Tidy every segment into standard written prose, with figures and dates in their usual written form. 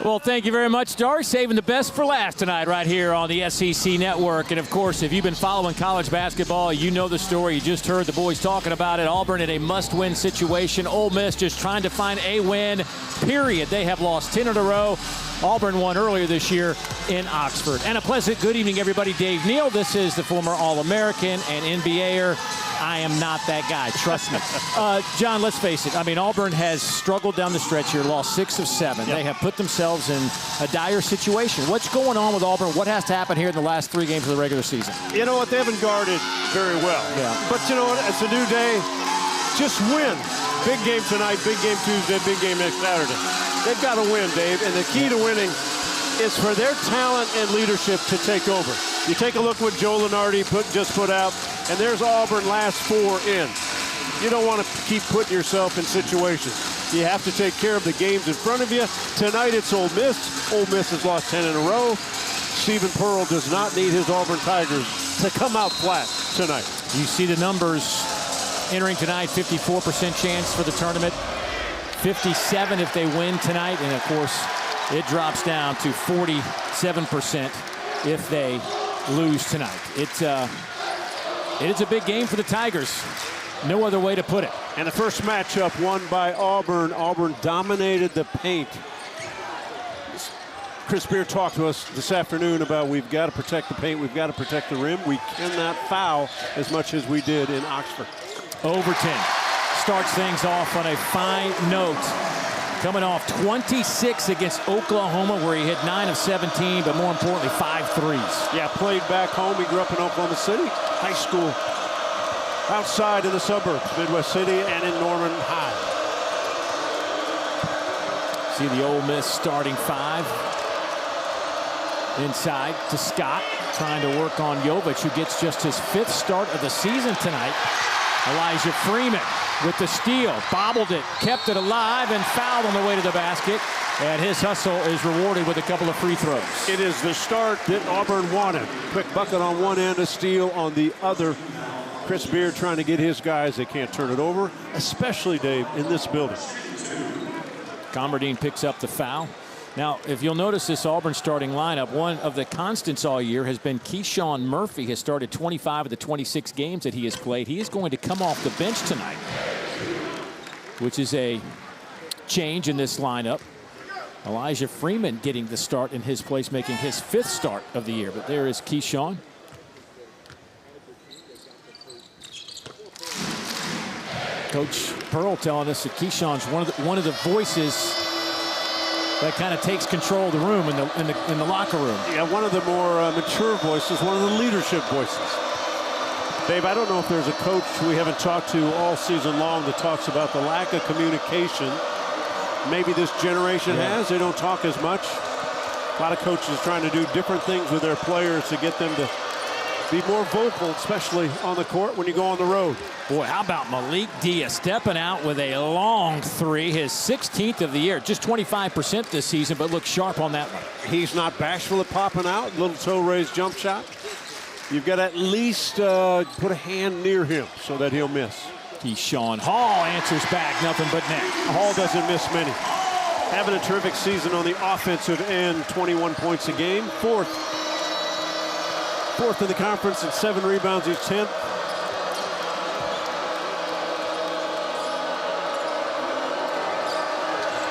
Well, thank you very much, Dark. Saving the best for last tonight right here on the SEC Network. And, of course, if you've been following college basketball, you know the story. You just heard the boys talking about it. Auburn in a must-win situation. Ole Miss just trying to find a win, period. They have lost 10 in a row. Auburn won earlier this year in Oxford. And a pleasant good evening, everybody. Dave Neal, this is the former All-American and NBAer. I am not that guy, trust me. John, let's face it. I mean, Auburn has struggled down the stretch here, lost 6 of 7. Yep. They have put themselves in a dire situation. What's going on with Auburn? What has to happen here in the last 3 games of the regular season? You know what? They haven't guarded very well. Yeah. But you know what? It's a new day. Just win. Big game tonight, big game Tuesday, big game next Saturday. They've got to win, Dave. And the key to winning is for their talent and leadership to take over. You take a look what Joe Lunardi just put out, and there's Auburn last 4 in. You don't want to keep putting yourself in situations. You have to take care of the games in front of you. Tonight it's Ole Miss. Ole Miss has lost 10 in a row. Stephen Pearl does not need his Auburn Tigers to come out flat tonight. You see the numbers entering tonight, 54% chance for the tournament, 57 if they win tonight, and of course it drops down to 47% if they lose tonight. It is a big game for the Tigers. No other way to put it. And the first matchup won by Auburn. Auburn dominated the paint. Chris Beard talked to us this afternoon about we've got to protect the paint, we've got to protect the rim. We cannot foul as much as we did in Oxford. Overton starts things off on a fine note. Coming off 26 against Oklahoma, where he hit 9 of 17, but more importantly, 5 threes. Yeah, played back home. He grew up in Oklahoma City, high school, outside in the suburbs, Midwest City, and in Norman High. See the Ole Miss starting 5. Inside to Scott, trying to work on Jovic, who gets just his 5th start of the season tonight. Elijah Freeman with the steal, bobbled it, kept it alive, and fouled on the way to the basket. And his hustle is rewarded with a couple of free throws. It is the start that Auburn wanted. Quick bucket on one end, a steal on the other. Chris Beard trying to get his guys. They can't turn it over, especially, Dave, in this building. Comberdine picks up the foul. Now, if you'll notice this Auburn starting lineup, one of the constants all year has been Keyshawn Murphy. Has started 25 of the 26 games that he has played. He is going to come off the bench tonight, which is a change in this lineup. Elijah Freeman getting the start in his place, making his 5th start of the year. But there is Keyshawn. Coach Pearl telling us that Keyshawn's one of the voices that kind of takes control of the room in the locker room. Yeah, one of the more mature voices, one of the leadership voices. Dave, I don't know if there's a coach we haven't talked to all season long that talks about the lack of communication. Maybe this generation has. They don't talk as much. A lot of coaches trying to do different things with their players to get them to be more vocal, especially on the court when you go on the road. Boy, how about Malik Diaz stepping out with a long 3, his 16th of the year. Just 25% this season, but looks sharp on that one. He's not bashful at popping out. Little toe-raised jump shot. You've got to at least put a hand near him so that he'll miss. Keyshawn Hall answers back, nothing but net. Hall doesn't miss many. Having a terrific season on the offensive end, 21 points a game. Fourth in the conference at 7 rebounds. He's 10th.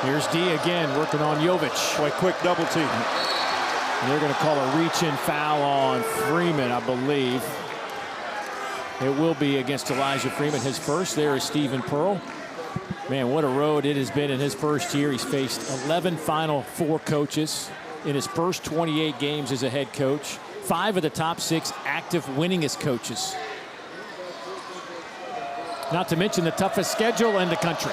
Here's D again working on Jovic. Boy, quick double team. And they're going to call a reach-in foul on Freeman, I believe. It will be against Elijah Freeman, his first. There is Stephen Pearl. Man, what a road it has been in his first year. He's faced 11 Final Four coaches in his first 28 games as a head coach. 5 of the top 6 active winningest coaches. Not to mention the toughest schedule in the country.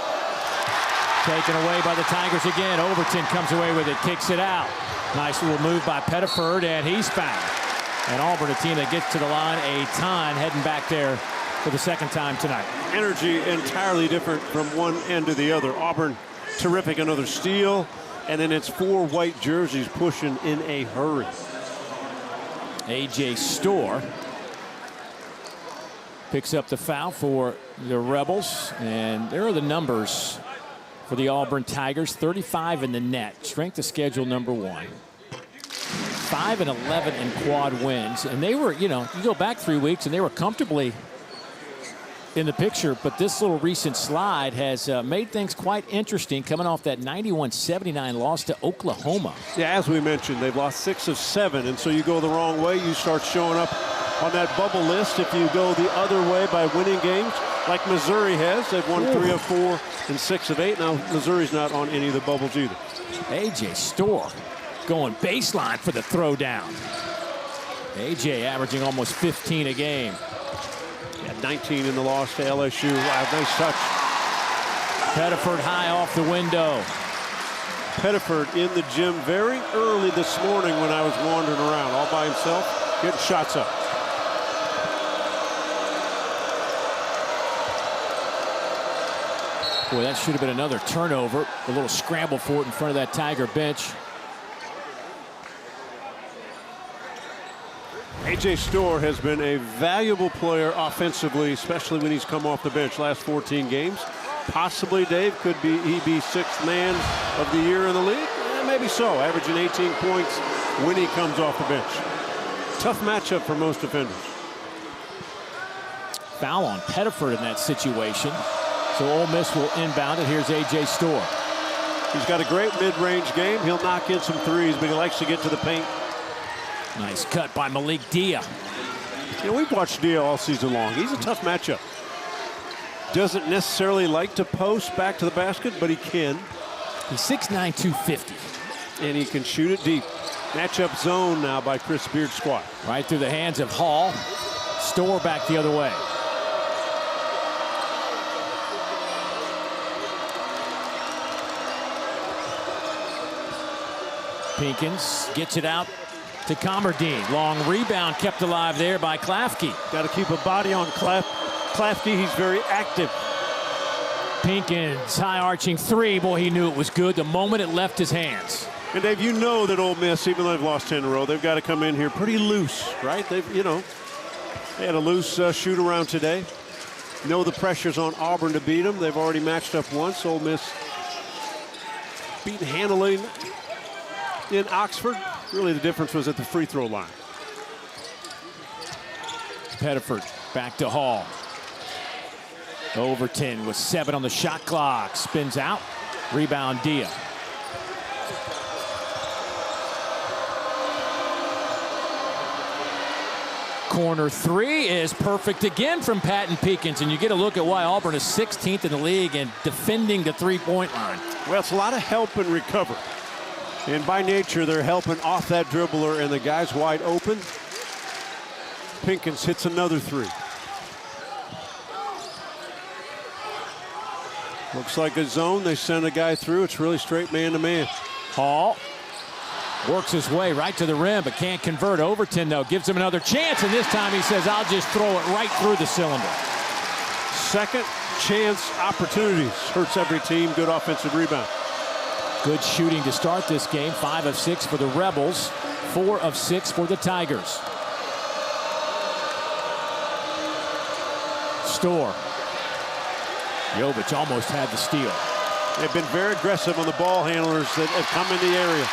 Taken away by the Tigers again. Overton comes away with it, kicks it out. Nice little move by Pettiford, and he's fouled. And Auburn, a team that gets to the line a ton, heading back there for the 2nd time tonight. Energy entirely different from one end to the other. Auburn, terrific, another steal. And then it's 4 white jerseys pushing in a hurry. A.J. Storr picks up the foul for the Rebels. And there are the numbers for the Auburn Tigers. 35 in the net. Strength of schedule #1. 5-11 in quad wins. And they were, you go back 3 weeks and they were comfortably in the picture, but this little recent slide has made things quite interesting, coming off that 91-79 loss to Oklahoma. Yeah, as we mentioned, they've lost 6 of 7, and so you go the wrong way, you start showing up on that bubble list. If you go the other way by winning games, like Missouri has, they've won 3 of 4 and 6 of 8. Now, Missouri's not on any of the bubbles either. A.J. Storr going baseline for the throwdown. A.J. averaging almost 15 a game. 19 in the loss to LSU. Wow, nice touch. Pettiford high off the window. Pettiford in the gym very early this morning when I was wandering around, all by himself, getting shots up. Boy, that should have been another turnover. A little scramble for it in front of that Tiger bench. A.J. Storr has been a valuable player offensively, especially when he's come off the bench last 14 games. Possibly, Dave, he be 6th man of the year in the league? Maybe so, averaging 18 points when he comes off the bench. Tough matchup for most defenders. Foul on Pettiford in that situation. So Ole Miss will inbound it. Here's A.J. Storr. He's got a great mid-range game. He'll knock in some threes, but he likes to get to the paint. Nice cut by Malik Dia. We've watched Dia all season long. He's a tough matchup. Doesn't necessarily like to post back to the basket, but he can. He's 6'9", 250. And he can shoot it deep. Matchup zone now by Chris Beard's squad. Right through the hands of Hall. Storr back the other way. Pinkins gets it out to Commerdine. Long rebound kept alive there by Klafke. Got to keep a body on Klafke. He's very active. Pinkins, high arching 3. Boy, he knew it was good the moment it left his hands. And Dave, you know that Ole Miss, even though they've lost 10 in a row, they've got to come in here pretty loose, right? They had a loose shoot around today. Know the pressure's on Auburn to beat them. They've already matched up once. Ole Miss beaten handily in Oxford. Really, the difference was at the free throw line. Pettiford back to Hall. Overton with 7 on the shot clock. Spins out. Rebound Dia. Corner 3 is perfect again from Patton Pinkins, and you get a look at why Auburn is 16th in the league and defending the three-point line. Well, it's a lot of help and recover. And by nature, they're helping off that dribbler, and the guy's wide open. Pinkins hits another 3. Looks like a zone. They send a guy through. It's really straight man-to-man. Hall works his way right to the rim, but can't convert. Overton, though, gives him another chance, and this time he says, I'll just throw it right through the cylinder. Second chance opportunities. Hurts every team. Good offensive rebound. Good shooting to start this game. 5 of 6 for the Rebels. 4 of 6 for the Tigers. Storr. Jovic almost had the steal. They've been very aggressive on the ball handlers that have come in the area.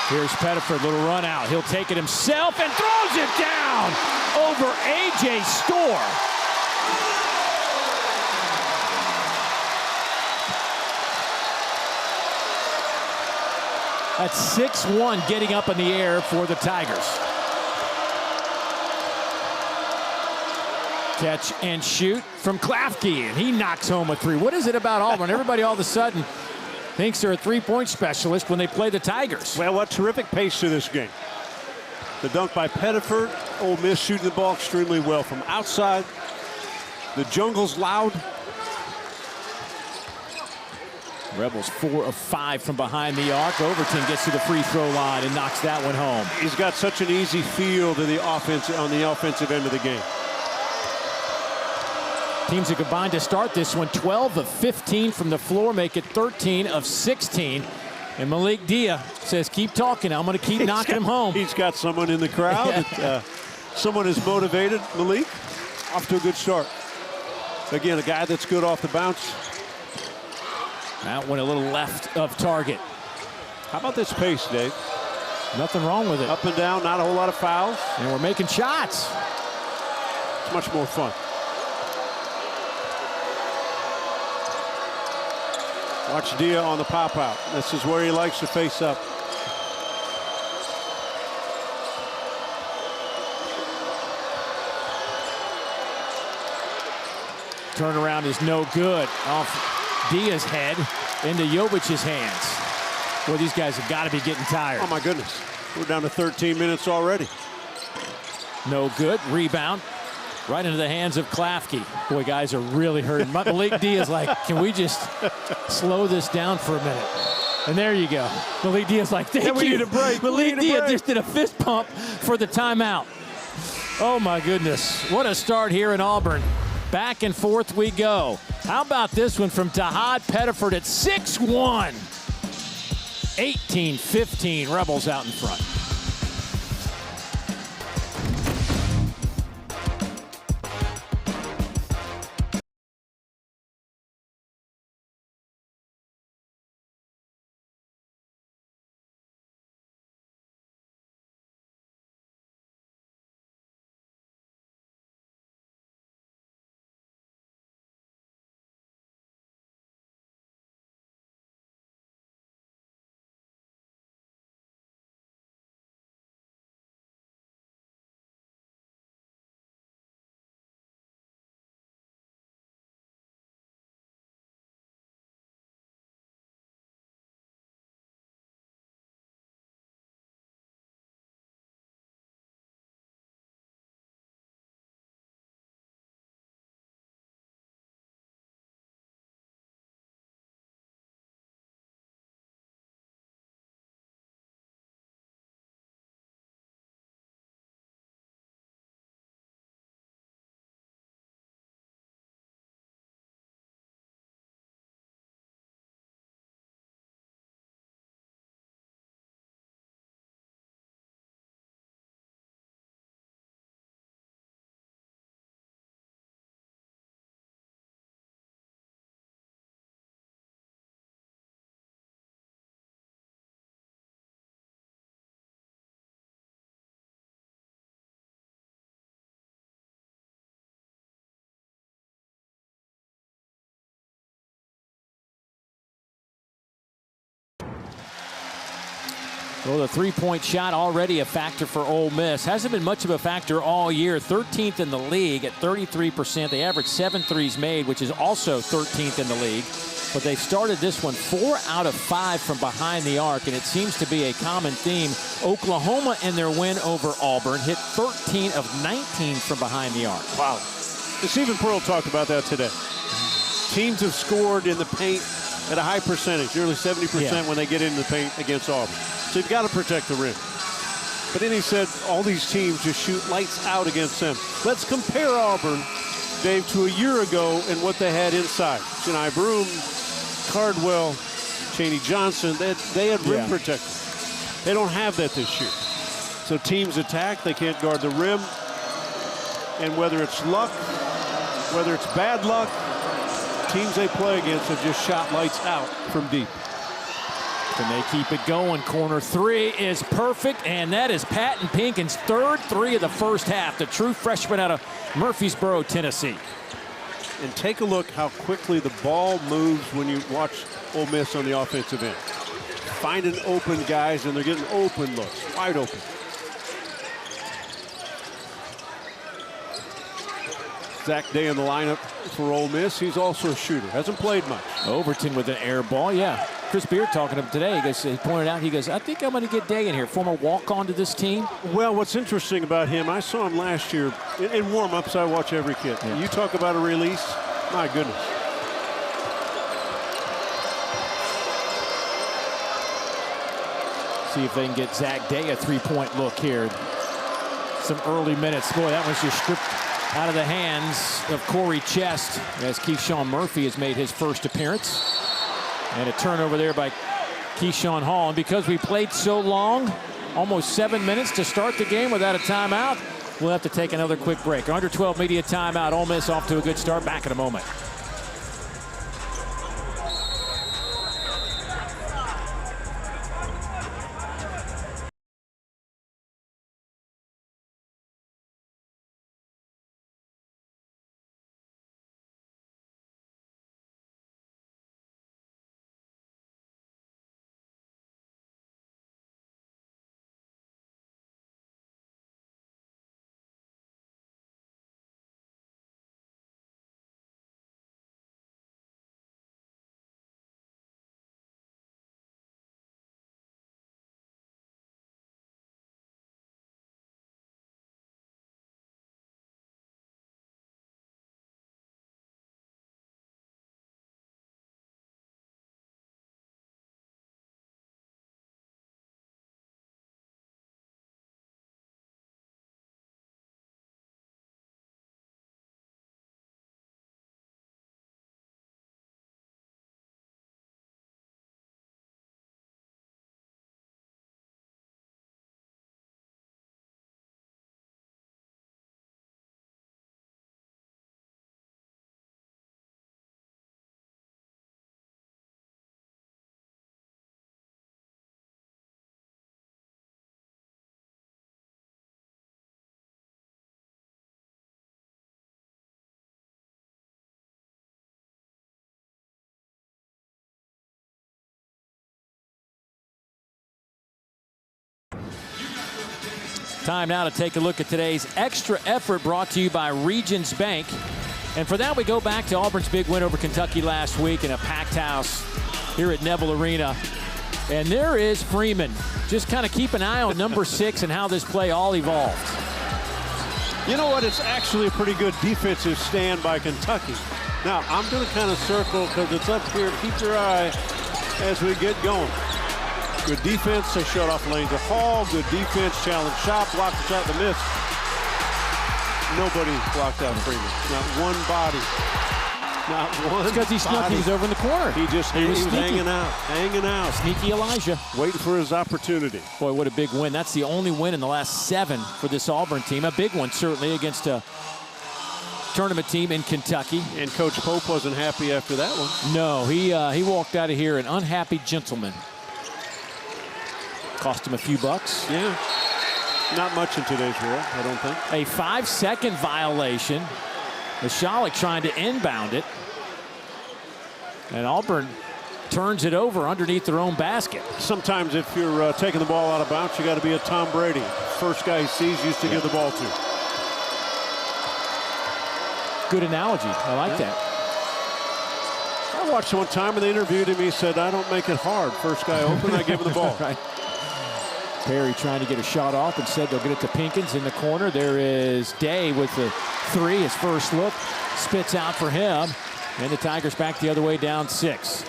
Here's Pettiford, little run out. He'll take it himself and throws it down over A.J. Storr. That's 6-1 getting up in the air for the Tigers. Catch and shoot from Klafke, and he knocks home a 3. What is it about Auburn? Everybody all of a sudden thinks they're a three-point specialist when they play the Tigers. Well, what terrific pace to this game. The dunk by Pettiford. Ole Miss shooting the ball extremely well from outside. The jungle's loud. Rebels 4 of 5 from behind the arc. Overton gets to the free throw line and knocks that one home. He's got such an easy feel to the offense on the offensive end of the game. Teams that combined to start this one. 12 of 15 from the floor, make it 13 of 16. And Malik Dia says, keep talking. I'm going to keep knocking him home. He's got someone in the crowd. Someone is motivated. Malik, off to a good start. Again, a guy that's good off the bounce. That went a little left of target. How about this pace, Dave? Nothing wrong with it. Up and down, not a whole lot of fouls. And we're making shots. It's much more fun. Watch Dia on the pop-out. This is where he likes to face up. Turnaround is no good. Off Dia's head into Jovic's hands. Boy, these guys have got to be getting tired. Oh, my goodness. We're down to 13 minutes already. No good. Rebound. Right into the hands of Klafke. Boy, guys are really hurting. Malik Dia's like, can we just slow this down for a minute? And there you go. Malik Dia's like, thank you. We need a break. Malik Dia just did a fist pump for the timeout. Oh, my goodness. What a start here in Auburn. Back and forth we go. How about this one from Tahad Pettiford at 6'1". 18-15, Rebels out in front. Well, the three-point shot already a factor for Ole Miss. Hasn't been much of a factor all year. 13th in the league at 33%. They average 7 threes made, which is also 13th in the league. But they started this one 4 out of 5 from behind the arc, and it seems to be a common theme. Oklahoma in their win over Auburn hit 13 of 19 from behind the arc. Wow. Stephen Pearl talked about that today. Teams have scored in the paint at a high percentage, nearly 70% when they get into the paint against Auburn. So you've got to protect the rim. But then he said all these teams just shoot lights out against them. Let's compare Auburn, Dave, to a year ago and what they had inside. Chani Broome, Cardwell, Chaney Johnson, they had rim protection. They don't have that this year. So teams attack, they can't guard the rim. And whether it's luck, whether it's bad luck, teams they play against have just shot lights out from deep. Can they keep it going? Corner three is perfect, and that is Patton Pinkin's third three of the first half. The true freshman out of Murfreesboro, Tennessee. And take a look how quickly the ball moves when you watch Ole Miss on the offensive end. Finding open guys, and they're getting open looks, wide open. Zach Day in the lineup for Ole Miss. He's also a shooter. Hasn't played much. Overton with an air ball, yeah. Chris Beard talking to him today. He pointed out, I think I'm going to get Day in here. Former walk-on to this team. Well, what's interesting about him, I saw him last year in warm-ups. I watch every kid. Yeah. You talk about a release, my goodness. See if they can get Zach Day a three-point look here. Some early minutes. Boy, that was just stripped out of the hands of Corey Chest as Keyshawn Murphy has made his first appearance. And a turnover there by Keyshawn Hall. And because we played so long, almost 7 minutes to start the game without a timeout, we'll have to take another quick break. Our under 12 media timeout. Ole Miss off to a good start. Back in a moment. Time now to take a look at today's extra effort brought to you by Regions Bank. And for that, we go back to Auburn's big win over Kentucky last week in a packed house here at Neville Arena. And there is Freeman. Just kind of keep an eye on number 6 and how this play all evolved. You know what? It's actually a pretty good defensive stand by Kentucky. Now, I'm going to kind of circle because it's up here. Keep your eye as we get going. Good defense. They shut off lanes to Hall. Good defense. Challenge shot. Block the shot to miss. Nobody blocked out Freeman. Not one body. Not one. Because he snuck. He was over in the corner. He was hanging out. Sneaky Elijah. Waiting for his opportunity. Boy, what a big win. That's the only win in the last 7 for this Auburn team. A big one, certainly, against a tournament team in Kentucky. And Coach Pope wasn't happy after that one. No, he walked out of here an unhappy gentleman. Cost him a few bucks. Yeah. Not much in today's world, I don't think. A 5-second violation. Michalek trying to inbound it. And Auburn turns it over underneath their own basket. Sometimes if you're taking the ball out of bounds, you got to be a Tom Brady. First guy he sees used to give the ball to. Good analogy. I like that. I watched one time when they interviewed him. He said, I don't make it hard. First guy open, I give him the ball. Right. Perry trying to get a shot off. Instead, they'll get it to Pinkins in the corner. There is Day with the 3. His first look spits out for him. And the Tigers back the other way, down 6.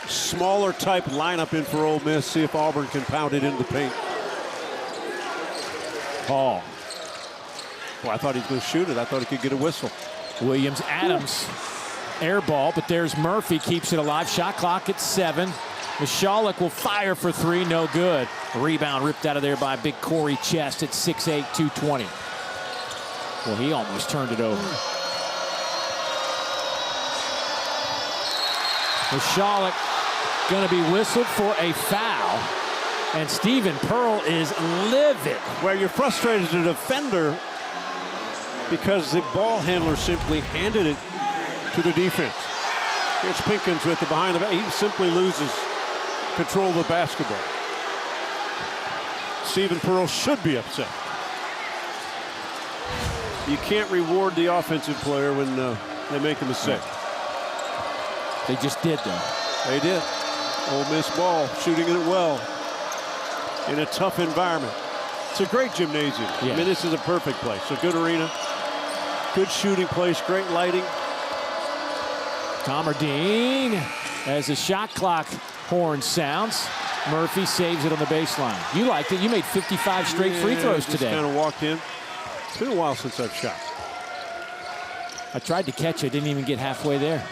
Smaller type lineup in for Ole Miss. See if Auburn can pound it into the paint. Hall. Well, I thought he was going to shoot it. I thought he could get a whistle. Williams, Adams, air ball, but there's Murphy, keeps it alive. Shot clock at 7. Michalek will fire for 3, no good. A rebound ripped out of there by big Corey Chest at 6'8", 220. Well, he almost turned it over. Michalek going to be whistled for a foul. And Stephen Pearl is livid. Well, you're frustrated as a defender because the ball handler simply handed it to the defense. Here's Pinkins with the behind the back. He simply loses control of the basketball. Stephen Pearl should be upset. You can't reward the offensive player when they make a mistake. They just did, though. They did. Ole Miss ball, shooting it well in a tough environment. It's a great gymnasium. Yeah. I mean, this is a perfect place. A good arena, good shooting place, great lighting. Comardine, as the shot clock horn sounds, Murphy saves it on the baseline. You liked it. You made 55 straight free throws today. Kind of walked in. It's been a while since I've shot. I tried to catch it. Didn't even get halfway there.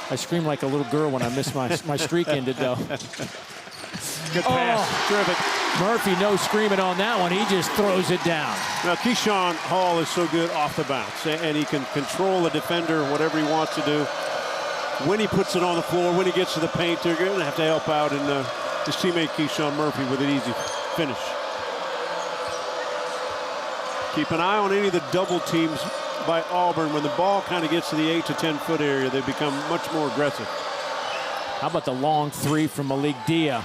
I screamed like a little girl when I missed my streak ended, though. Good pass. Terrific. Murphy, no screaming on that one. He just throws it down. Now, Keyshawn Hall is so good off the bounce, and he can control the defender, whatever he wants to do. When he puts it on the floor, when he gets to the paint, they're going to have to help out, and his teammate Keyshawn Murphy with an easy finish. Keep an eye on any of the double teams by Auburn. When the ball kind of gets to the 8 to 10 foot area, they become much more aggressive. How about the long 3 from Malik Dia?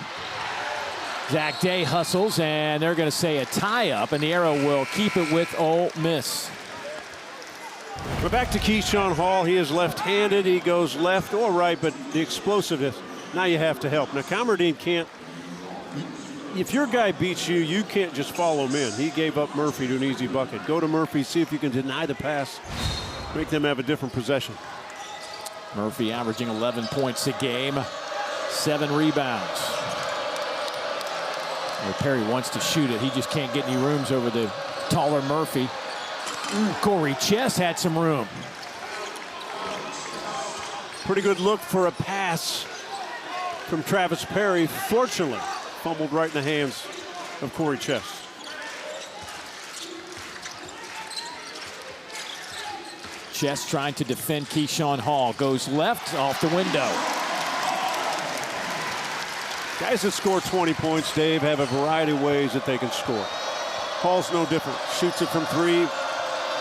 Zach Day hustles, and they're going to say a tie-up, and the arrow will keep it with Ole Miss. But back to Keyshawn Hall. He is left-handed. He goes left or right, but the explosiveness, now you have to help. Now, Comardine can't. If your guy beats you, you can't just follow him in. He gave up Murphy to an easy bucket. Go to Murphy, see if you can deny the pass, make them have a different possession. Murphy averaging 11 points a game, 7 rebounds. Well, Perry wants to shoot it. He just can't get any rooms over the taller Murphy. Corey Chess had some room. Pretty good look for a pass from Travis Perry. Fortunately, fumbled right in the hands of Corey Chess. Chess trying to defend Keyshawn Hall. Goes left, off the window. Guys that score 20 points, Dave, have a variety of ways that they can score. Hall's no different. Shoots it from 3,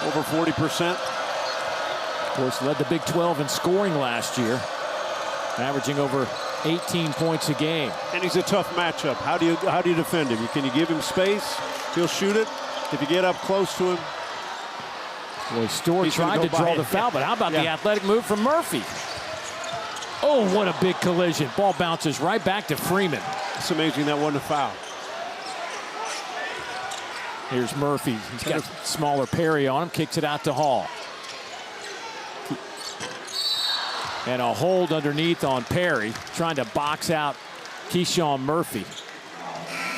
over 40%. Of course, led the Big 12 in scoring last year, averaging over 18 points a game. And he's a tough matchup. How do you defend him? Can you give him space? He'll shoot it. If you get up close to him. Boy, Storr tried to draw the foul, but how about the athletic move from Murphy? Oh, what a big collision. Ball bounces right back to Freeman. It's amazing that wasn't a foul. Here's Murphy. He's got smaller Perry on him, kicks it out to Hall. And a hold underneath on Perry, trying to box out Keyshawn Murphy.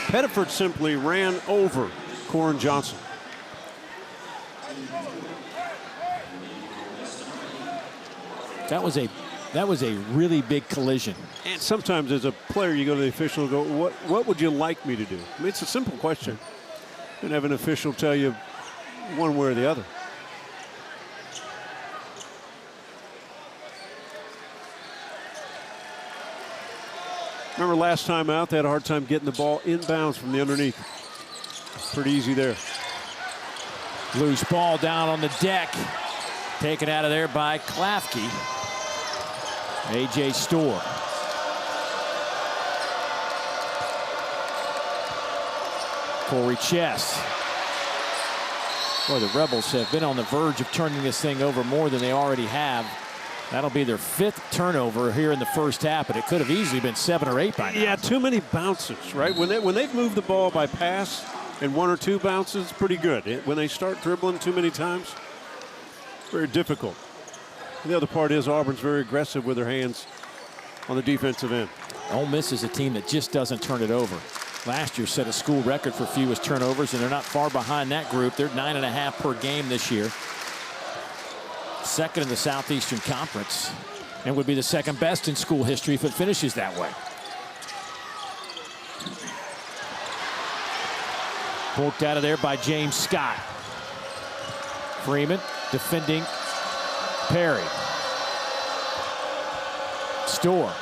Pettiford simply ran over Koren Johnson. That was a really big collision. And sometimes as a player, you go to the official and go, what would you like me to do? I mean, it's a simple question. And have an official tell you one way or the other. Remember last time out, they had a hard time getting the ball inbounds from the underneath. Pretty easy there. Loose ball down on the deck. Taken out of there by Klafke. A.J. Storr. Corey Chess. Boy, the Rebels have been on the verge of turning this thing over more than they already have. That'll be their 5th turnover here in the first half, but it could have easily been 7 or 8 by now. Yeah, too many bounces, right? When they've moved the ball by pass and 1 or 2 bounces, pretty good. When they start dribbling too many times, very difficult. The other part is Auburn's very aggressive with their hands on the defensive end. Ole Miss is a team that just doesn't turn it over. Last year set a school record for fewest turnovers, and they're not far behind that group. They're 9.5 per game this year. Second in the Southeastern Conference, and would be the second best in school history if it finishes that way. Poked out of there by James Scott. Freeman defending Perry. Storr.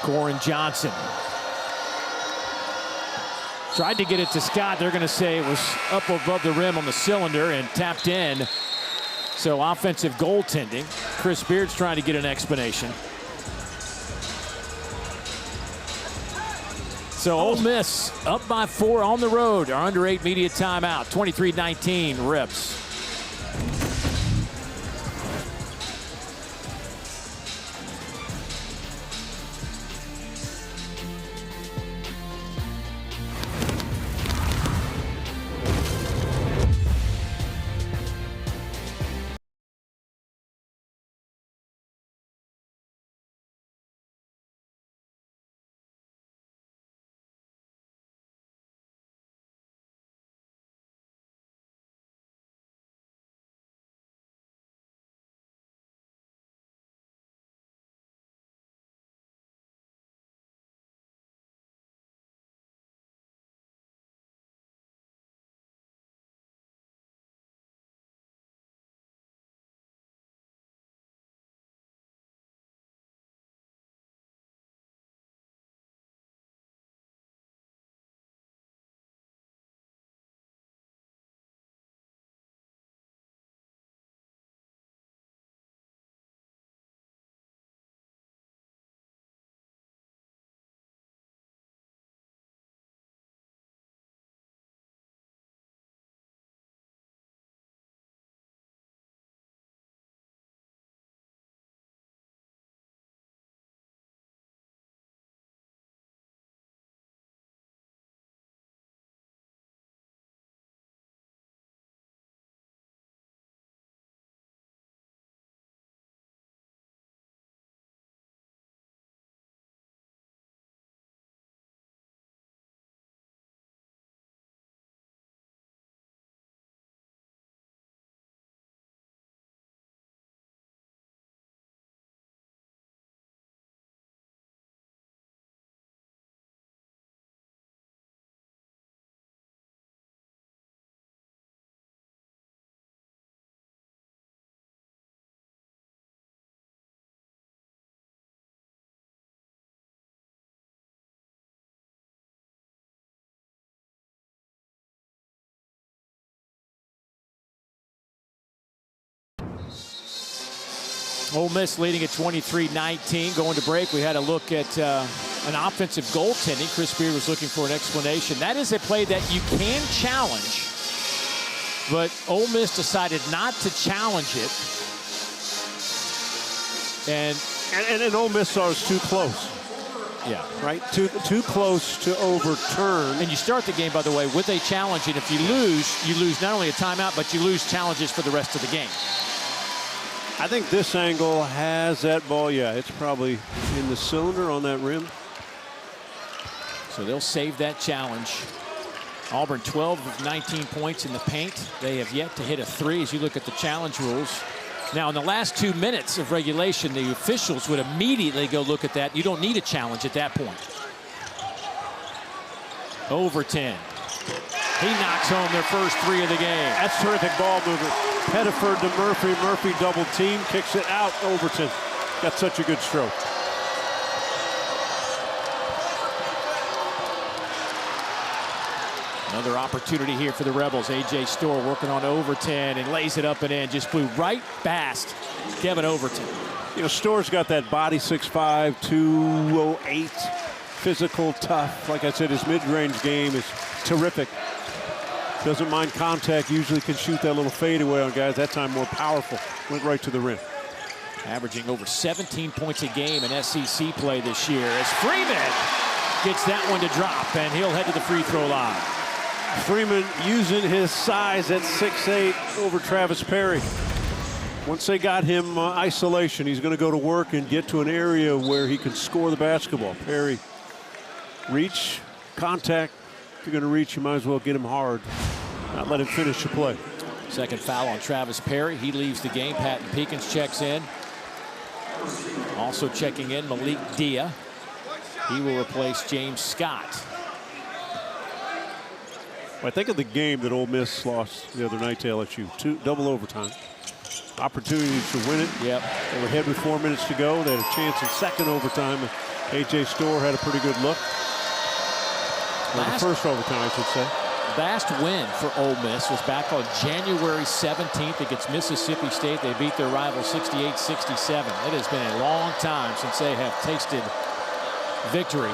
Koren Johnson. Tried to get it to Scott. They're going to say it was up above the rim on the cylinder and tapped in. So offensive goaltending. Chris Beard's trying to get an explanation. So Ole Miss up by 4 on the road. Our under 8 media timeout. 23-19 Rips. Ole Miss leading at 23-19. Going to break, we had a look at an offensive goaltending. Chris Beard was looking for an explanation. That is a play that you can challenge, but Ole Miss decided not to challenge it. And Ole Miss saw it was too close. Yeah. Right? Too close to overturn. And you start the game, by the way, with a challenge, and if you lose not only a timeout, but you lose challenges for the rest of the game. I think this angle has that ball. Yeah, it's probably in the cylinder on that rim. So they'll save that challenge. Auburn 12 of 19 points in the paint. They have yet to hit a three as you look at the challenge rules. Now, in the last 2 minutes of regulation, the officials would immediately go look at that. You don't need a challenge at that point. Overton. He knocks home their first three of the game. That's terrific ball movement. Pettiford to Murphy. Murphy double team, kicks it out. Overton got such a good stroke. Another opportunity here for the Rebels. A.J. Storr working on Overton and lays it up and in. Just flew right past Kevin Overton. You know, Storr's got that body, 6'5", 208, physical, tough. Like I said, his mid-range game is terrific. Doesn't mind contact, usually can shoot that little fadeaway on guys. That time more powerful. Went right to the rim. Averaging over 17 points a game in SEC play this year as Freeman gets that one to drop, and he'll head to the free throw line. Freeman using his size at 6'8" over Travis Perry. Once they got him isolation, he's going to go to work and get to an area where he can score the basketball. Perry, reach, contact. If you're going to reach, you might as well get him hard. Not let him finish the play. Second foul on Travis Perry. He leaves the game. Patton Peekins checks in. Also checking in, Malik Dia. He will replace James Scott. Well, think of the game that Ole Miss lost the other night to LSU. Double overtime. Opportunities to win it. Yep. They were ahead with 4 minutes to go. They had a chance in second overtime. A.J. Storr had a pretty good look. Well, the first overtime, I should say. Last win for Ole Miss was back on January 17th against Mississippi State. They beat their rival 68-67. It has been a long time since they have tasted victory.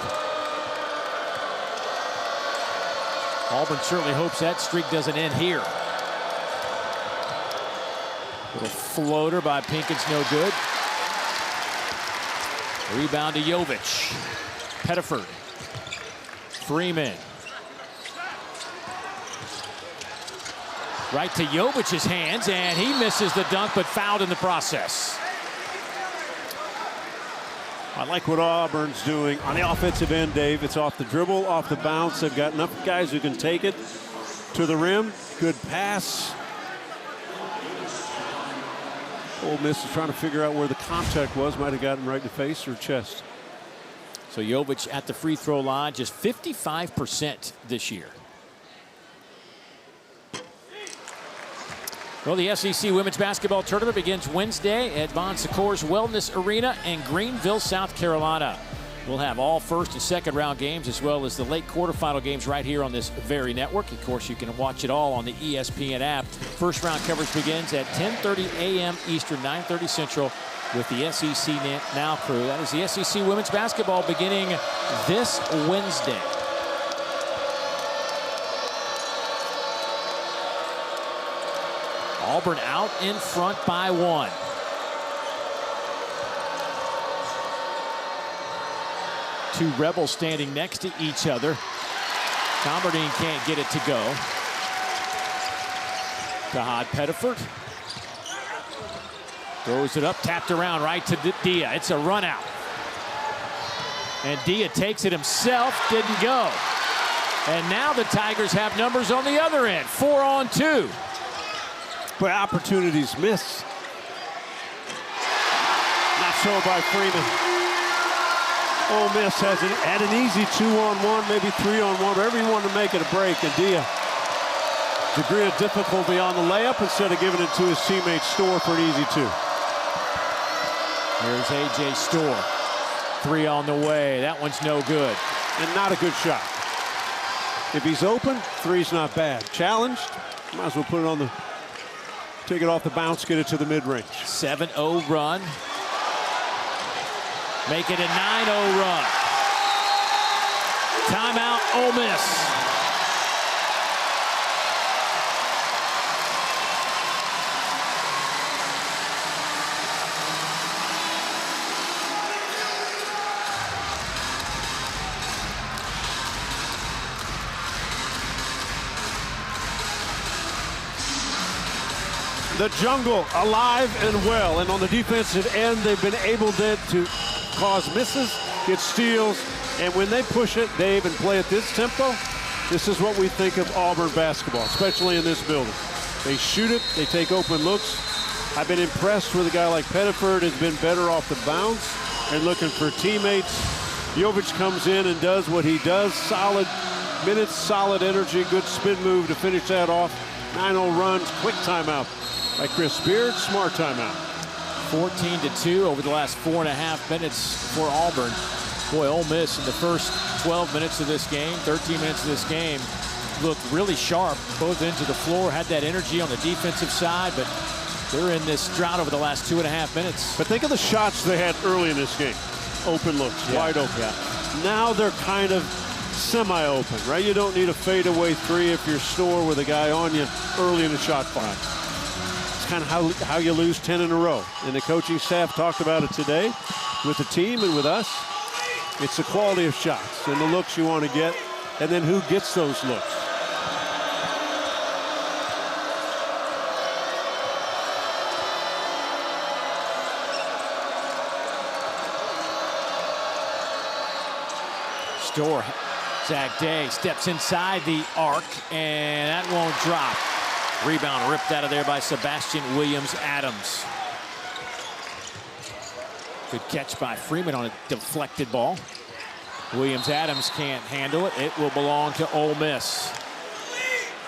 Auburn certainly hopes that streak doesn't end here. Little floater by Pinkins, no good. Rebound to Jovic. Pettiford. Freeman. Right to Jovic's hands, and he misses the dunk, but fouled in the process. I like what Auburn's doing on the offensive end, Dave. It's off the dribble, off the bounce. They've got enough guys who can take it to the rim. Good pass. Ole Miss is trying to figure out where the contact was. Might have gotten right in the face or chest. So Jovic at the free throw line, just 55% this year. Well, the SEC Women's Basketball Tournament begins Wednesday at Bon Secours Wellness Arena in Greenville, South Carolina. We'll have all first and second round games as well as the late quarterfinal games right here on this very network. Of course, you can watch it all on the ESPN app. First round coverage begins at 10:30 a.m. Eastern, 9:30 Central with the SEC Now crew. That is the SEC Women's Basketball beginning this Wednesday. Auburn out in front by one. Two Rebels standing next to each other. Comberdine can't get it to go. Tahad Pettiford. Throws it up, tapped around right to Dia. It's a run out. And Dia takes it himself, didn't go. And now the Tigers have numbers on the other end, 4-on-2. But opportunities missed. Not so by Freeman. Ole Miss had an easy 2-on-1, maybe 3-on-1, wherever you want to make it a break. And Dia, degree of difficulty on the layup instead of giving it to his teammate Storr for an easy 2. Here's A.J. Storr. Three on the way. That one's no good. And not a good shot. If he's open, three's not bad. Challenged, might as well put it on the, take it off the bounce, get it to the mid-range. 7-0 run. Make it a 9-0 run. Timeout, Ole Miss. The jungle alive and well, and on the defensive end, they've been able then to cause misses, get steals, and when they push it, Dave, and play at this tempo, this is what we think of Auburn basketball, especially in this building. They shoot it, they take open looks. I've been impressed with a guy like Pettiford, has been better off the bounce and looking for teammates. Jovic comes in and does what he does. Solid minutes, solid energy, good spin move to finish that off. 9-0 runs, quick timeout by Chris Beard, smart timeout. 14-2 over the last 4.5 minutes for Auburn. Boy, Ole Miss in the first 12 minutes of this game, 13 minutes of this game, looked really sharp. Both ends of the floor, had that energy on the defensive side, but they're in this drought over the last 2.5 minutes. But think of the shots they had early in this game. Open looks, wide open. Yeah. Now they're kind of semi-open, right? You don't need a fadeaway three if you're Storr with a guy on you early in the shot clock. It's kind of how you lose 10 in a row. And the coaching staff talked about it today with the team and with us. It's the quality of shots and the looks you want to get, and then who gets those looks. Storr, Zach Day steps inside the arc, and that won't drop. Rebound ripped out of there by Sebastian Williams-Adams. Good catch by Freeman on a deflected ball. Williams-Adams can't handle it. It will belong to Ole Miss.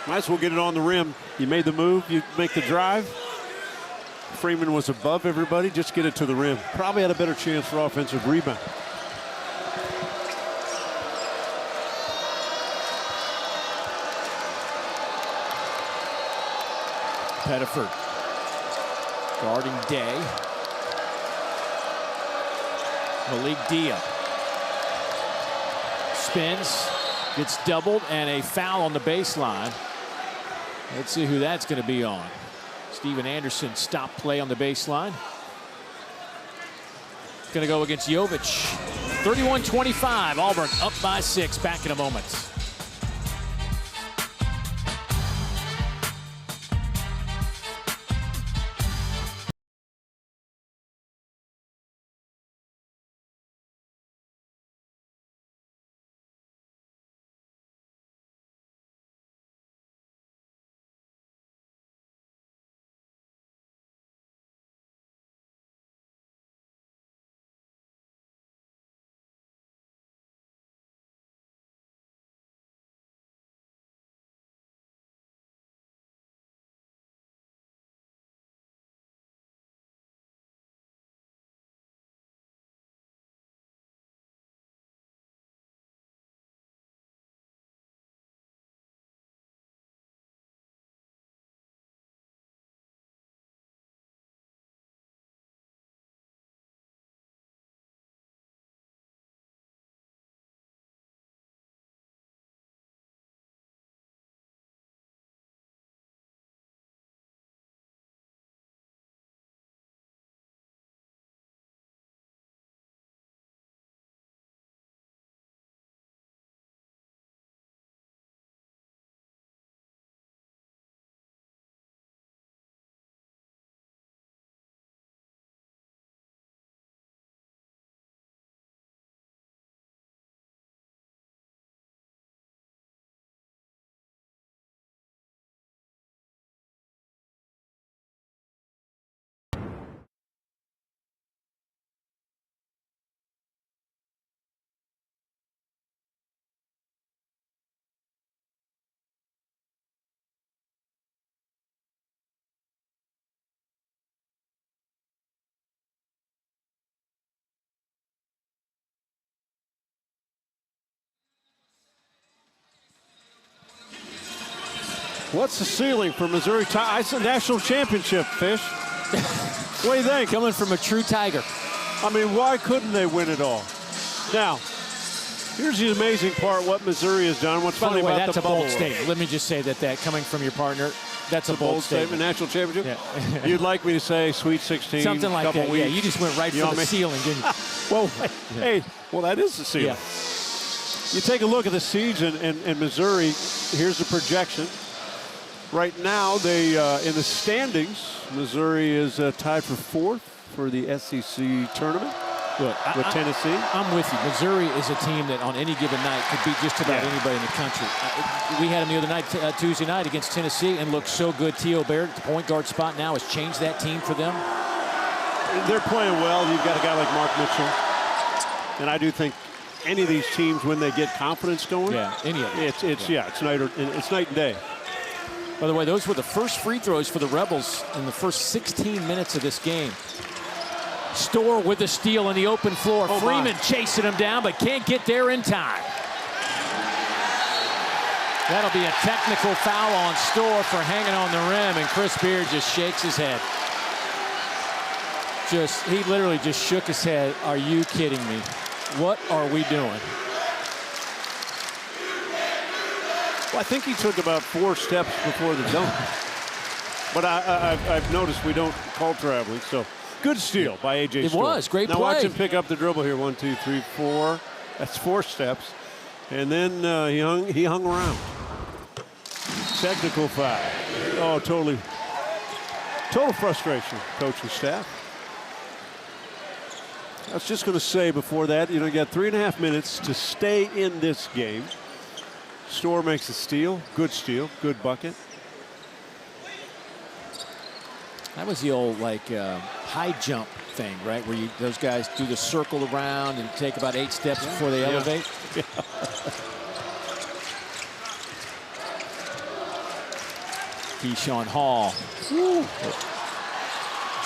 Might as well get it on the rim. You made the move, you make the drive. Freeman was above everybody, just get it to the rim. Probably had a better chance for offensive rebound. Pettiford guarding Day. Malik Dia spins, gets doubled, and a foul on the baseline. Let's see who that's going to be on. Steven Anderson stopped play on the baseline. Going to go against Jovic. 31-25, Auburn up by 6. Back in a moment. What's the ceiling for Missouri? It's a national championship, Fish. What do you think? Coming from a true Tiger. I mean, why couldn't they win it all? Now, here's the amazing part, what Missouri has done. What's By funny the way, about that's the a bold bubble. statement. Let me just say that coming from your partner, that's a bold statement. National championship? Yeah. You'd like me to say Sweet 16, Something like couple that. weeks. Yeah, you just went right for the ceiling, didn't you? Well, hey, well, that is the ceiling. Yeah. You take a look at the season in Missouri. Here's the projection. Right now, they in the standings, Missouri is tied for 4th for the SEC tournament. Look, with Tennessee. I'm with you. Missouri is a team that on any given night could beat just about anybody in the country. We had them the other night, Tuesday night, against Tennessee, and looked so good. T.O. Barrett at the point guard spot now has changed that team for them. They're playing well. You've got a guy like Mark Mitchell. And I do think any of these teams, when they get confidence going, any of them. It's night and day. By the way, those were the first free throws for the Rebels in the first 16 minutes of this game. Storr with the steal on the open floor. Freeman chasing him down, but can't get there in time. That'll be a technical foul on Storr for hanging on the rim, and Chris Beard just shakes his head. He literally just shook his head. Are you kidding me? What are we doing? Well, I think he took about 4 steps before the dunk. But I've noticed we don't call traveling, so. Good steal by A.J. Storr. It was. Great play. Now watch him pick up the dribble here. 1, 2, 3, 4. That's 4 steps. And then he hung around. Technical foul. Oh, total frustration, coaching staff. I was just going to say before that, you got 3.5 minutes to stay in this game. Storr makes a steal. Good bucket. That was the old high jump thing, right? Where those guys do the circle around and take about 8 steps before they elevate. Yeah. Keyshawn Hall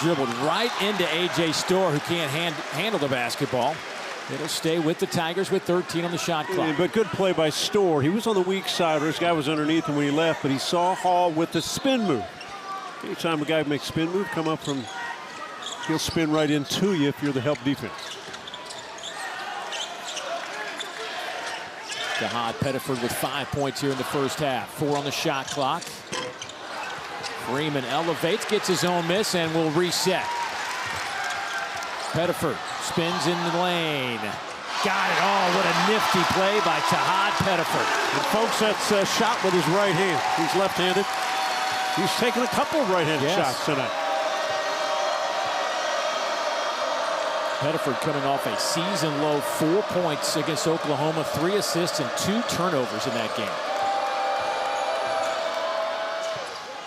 dribbled right into A.J. Storr, who can't handle the basketball. It'll stay with the Tigers with 13 on the shot clock. But good play by Storr. He was on the weak side. This guy was underneath him when he left, but he saw Hall with the spin move. Anytime a guy makes spin move, come up from, he'll spin right into you if you're the help defense. Jahad Pettiford with 5 points here in the first half. 4 on the shot clock. Freeman elevates, gets his own miss, and will reset. Pettiford spins in the lane. Got it. Oh, what a nifty play by Jahad Pettiford. And folks, that's a shot with his right hand. He's left-handed. He's taken a couple of right-handed shots tonight. Pettiford coming off a season-low 4 points against Oklahoma, 3 assists and 2 turnovers in that game.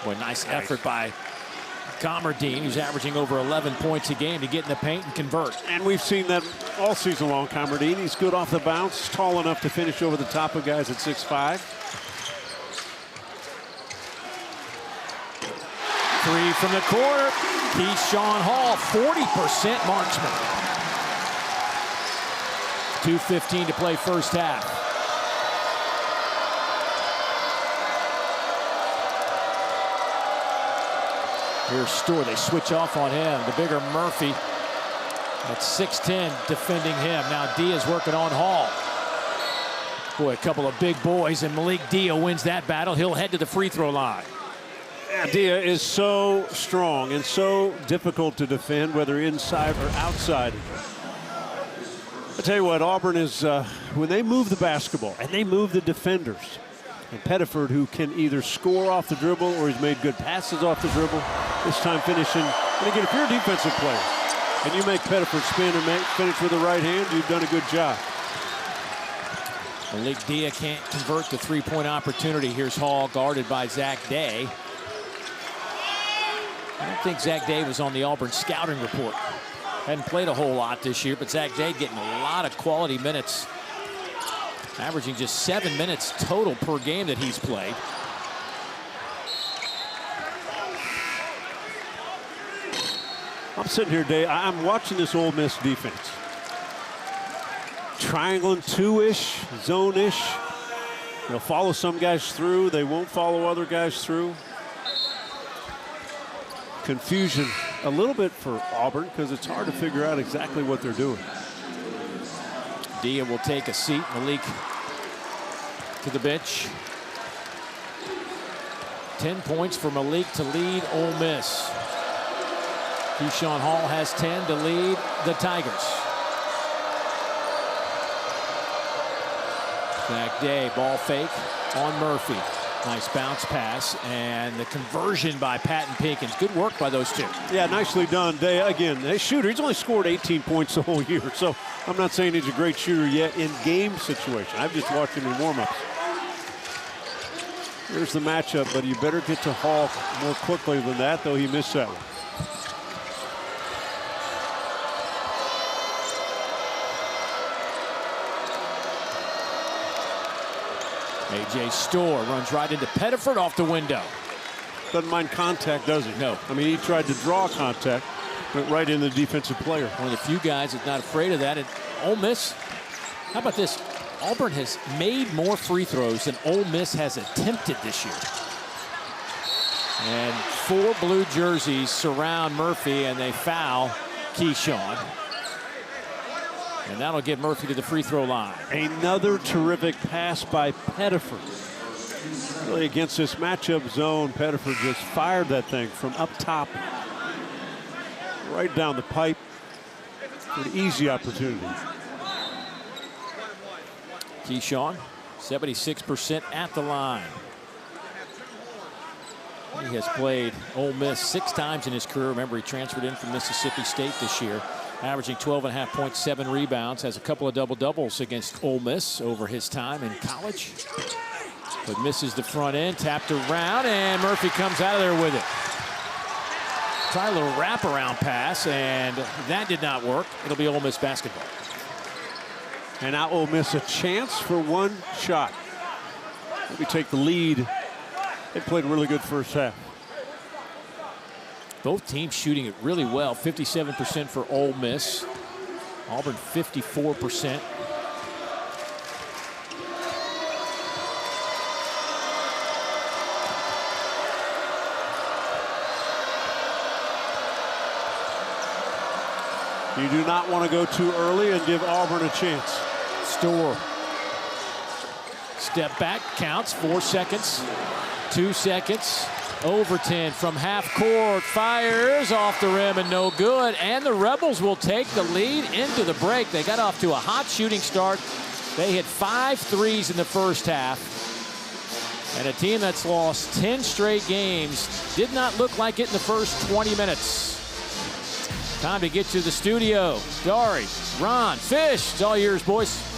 Boy, nice effort by Comardine, who's averaging over 11 points a game to get in the paint and convert. And we've seen that all season long, Comardine. He's good off the bounce, tall enough to finish over the top of guys at 6'5". 3 from the corner. Keyshawn Hall, 40% marksman. 2:15 to play first half. Here's Storr. They switch off on him. The bigger Murphy at 6'10", defending him. Now Diaz working on Hall. Boy, a couple of big boys, and Malik Dia wins that battle. He'll head to the free throw line. Dia is so strong and so difficult to defend, whether inside or outside. I tell you what, Auburn is, when they move the basketball and they move the defenders, and Pettiford, who can either score off the dribble or he's made good passes off the dribble, this time finishing. And again, if you're a defensive player and you make Pettiford spin and finish with the right hand, you've done a good job. Malik Dia can't convert the three-point opportunity. Here's Hall guarded by Zach Day. I don't think Zach Day was on the Auburn scouting report. Hadn't played a whole lot this year, but Zach Day getting a lot of quality minutes. Averaging just 7 minutes total per game that he's played. I'm sitting here, Dave. I'm watching this Ole Miss defense. Triangling two-ish, zone-ish. They'll follow some guys through. They won't follow other guys through. Confusion a little bit for Auburn because it's hard to figure out exactly what they're doing. Dia will take a seat. Malik to the bench. 10 points for Malik to lead Ole Miss. Keyshawn Hall has 10 to lead the Tigers. Zach Day, ball fake on Murphy. Nice bounce pass, and the conversion by Patton Pinkins. Good work by those two. Yeah, nicely done. Day again, a shooter. He's only scored 18 points the whole year, so I'm not saying he's a great shooter yet in game situation. I've just watched him in warm-ups. Here's the matchup, but you better get to Hall more quickly than that, though he missed that one. A.J. Storr runs right into Pettiford off the window. Doesn't mind contact, does he? No. I mean, he tried to draw contact, went right in the defensive player. One of the few guys that's not afraid of that. And Ole Miss, how about this? Auburn has made more free throws than Ole Miss has attempted this year. And 4 blue jerseys surround Murphy, and they foul Keyshawn. And that'll get Murphy to the free throw line. Another terrific pass by Pettiford. Really against this matchup zone, Pettiford just fired that thing from up top. Right down the pipe. An easy opportunity. Keyshawn, 76% at the line. He has played Ole Miss 6 times in his career. Remember, he transferred in from Mississippi State this year. Averaging 12.5 points, 7 rebounds. Has a couple of double-doubles against Ole Miss over his time in college. But misses the front end, tapped around, and Murphy comes out of there with it. Try a little wraparound pass, and that did not work. It'll be Ole Miss basketball. And now Ole Miss a chance for one shot. Maybe take the lead. They played a really good first half. Both teams shooting it really well. 57% for Ole Miss. Auburn 54%. You do not want to go too early and give Auburn a chance. Storr. Step back, counts, 4 seconds, 2 seconds. Overton from half court, fires off the rim and no good. And the Rebels will take the lead into the break. They got off to a hot shooting start. They hit 5 threes in the first half. And a team that's lost 10 straight games did not look like it in the first 20 minutes. Time to get to the studio. Dari, Ron, Fish, it's all yours, boys.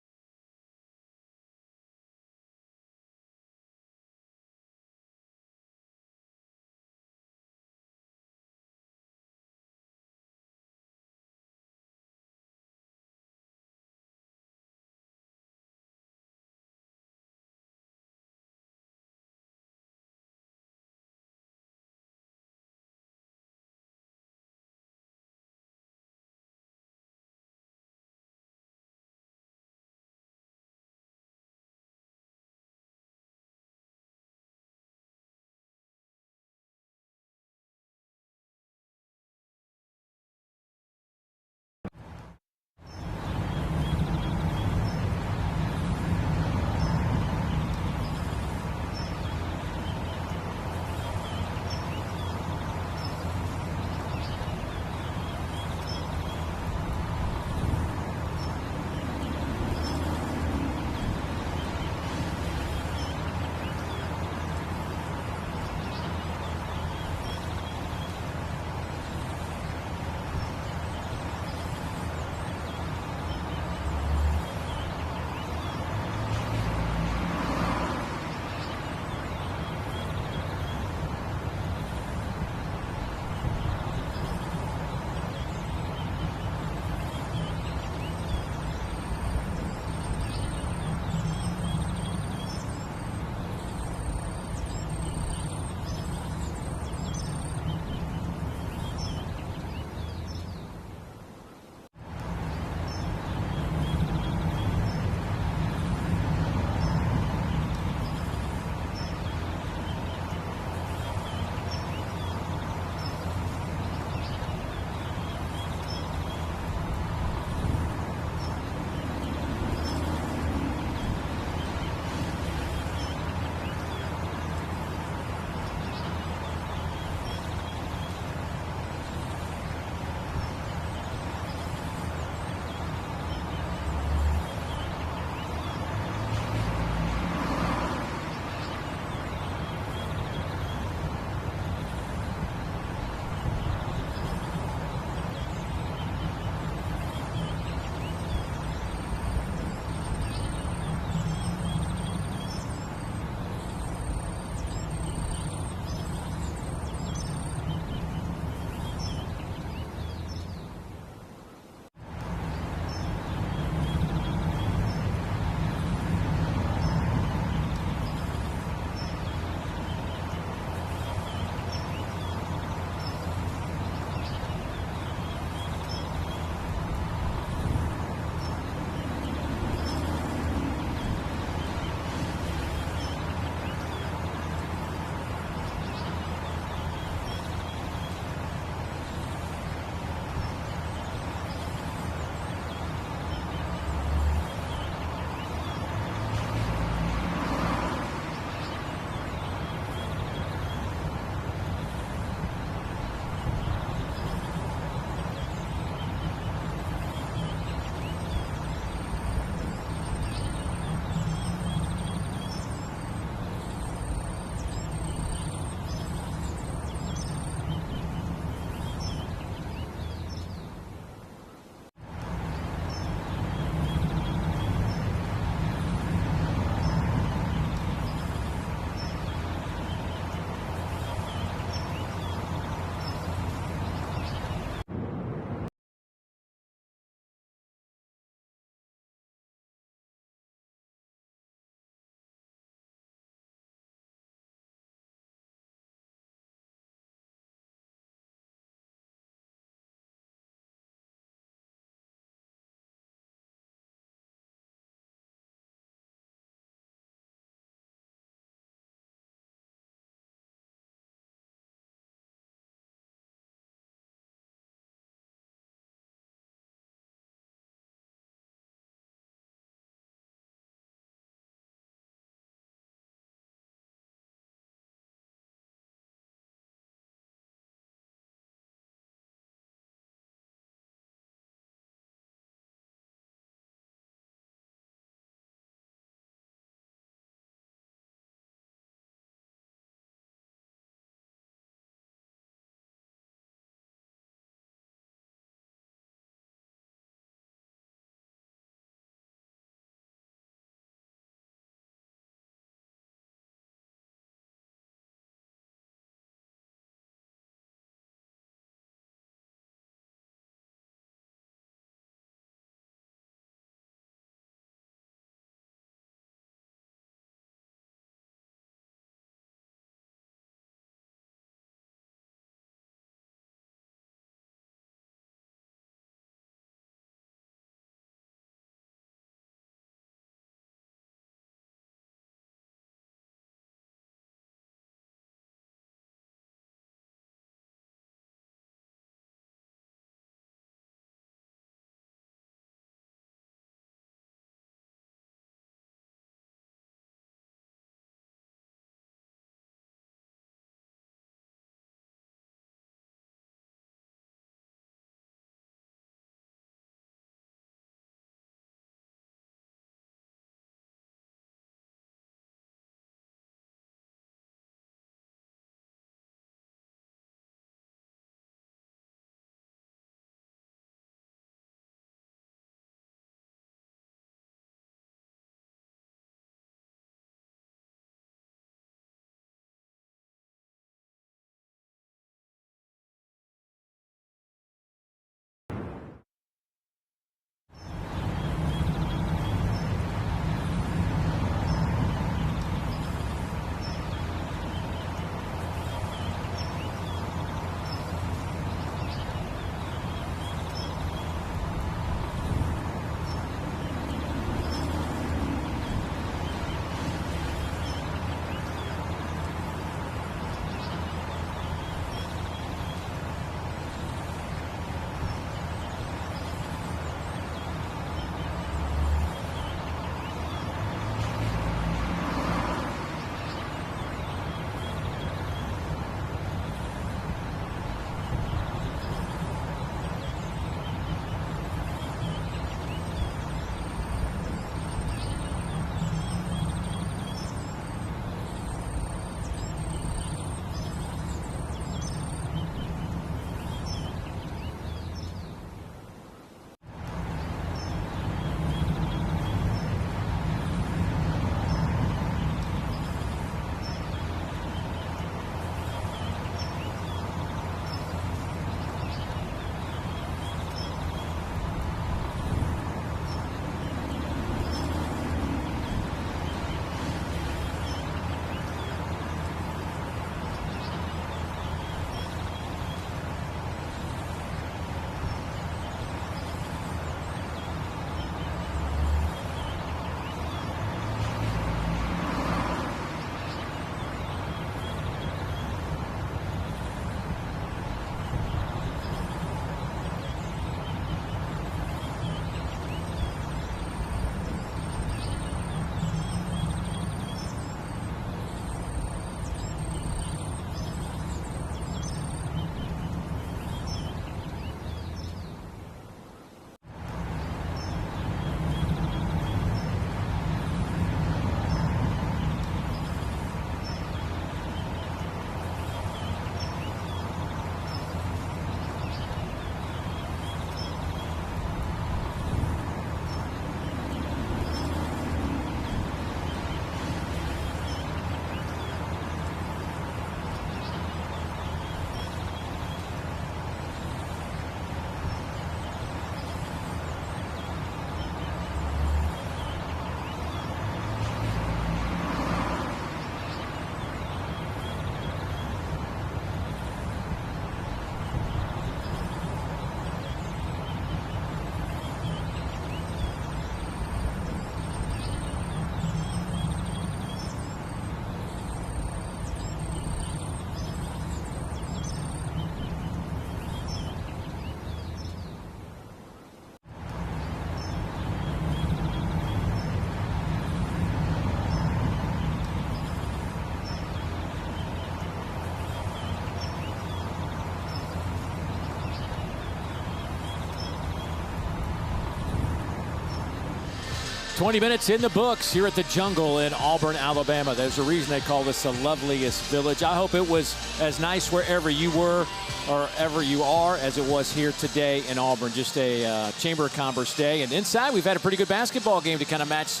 20 minutes in the books here at the Jungle in Auburn, Alabama. There's a reason they call this the loveliest village. I hope it was as nice wherever you were or ever you are as it was here today in Auburn. Just a Chamber of Commerce day. And inside, we've had a pretty good basketball game to kind of match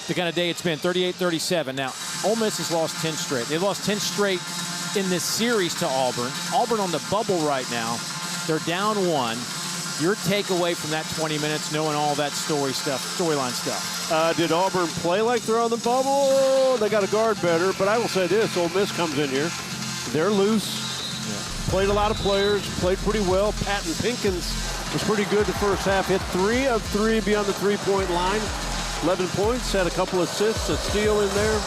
the kind of day it's been, 38-37. Now, Ole Miss has lost 10 straight. They lost 10 straight in this series to Auburn. Auburn on the bubble right now. They're down 1. Your takeaway from that 20 minutes, knowing all that storyline stuff. Did Auburn play like they're on the bubble? They got to guard better, but I will say this. Ole Miss comes in here. They're loose. Yeah. Played a lot of players. Played pretty well. Patton Pinkins was pretty good the first half. Hit 3 of 3 beyond the three-point line. 11 points. Had a couple assists, a steal in there.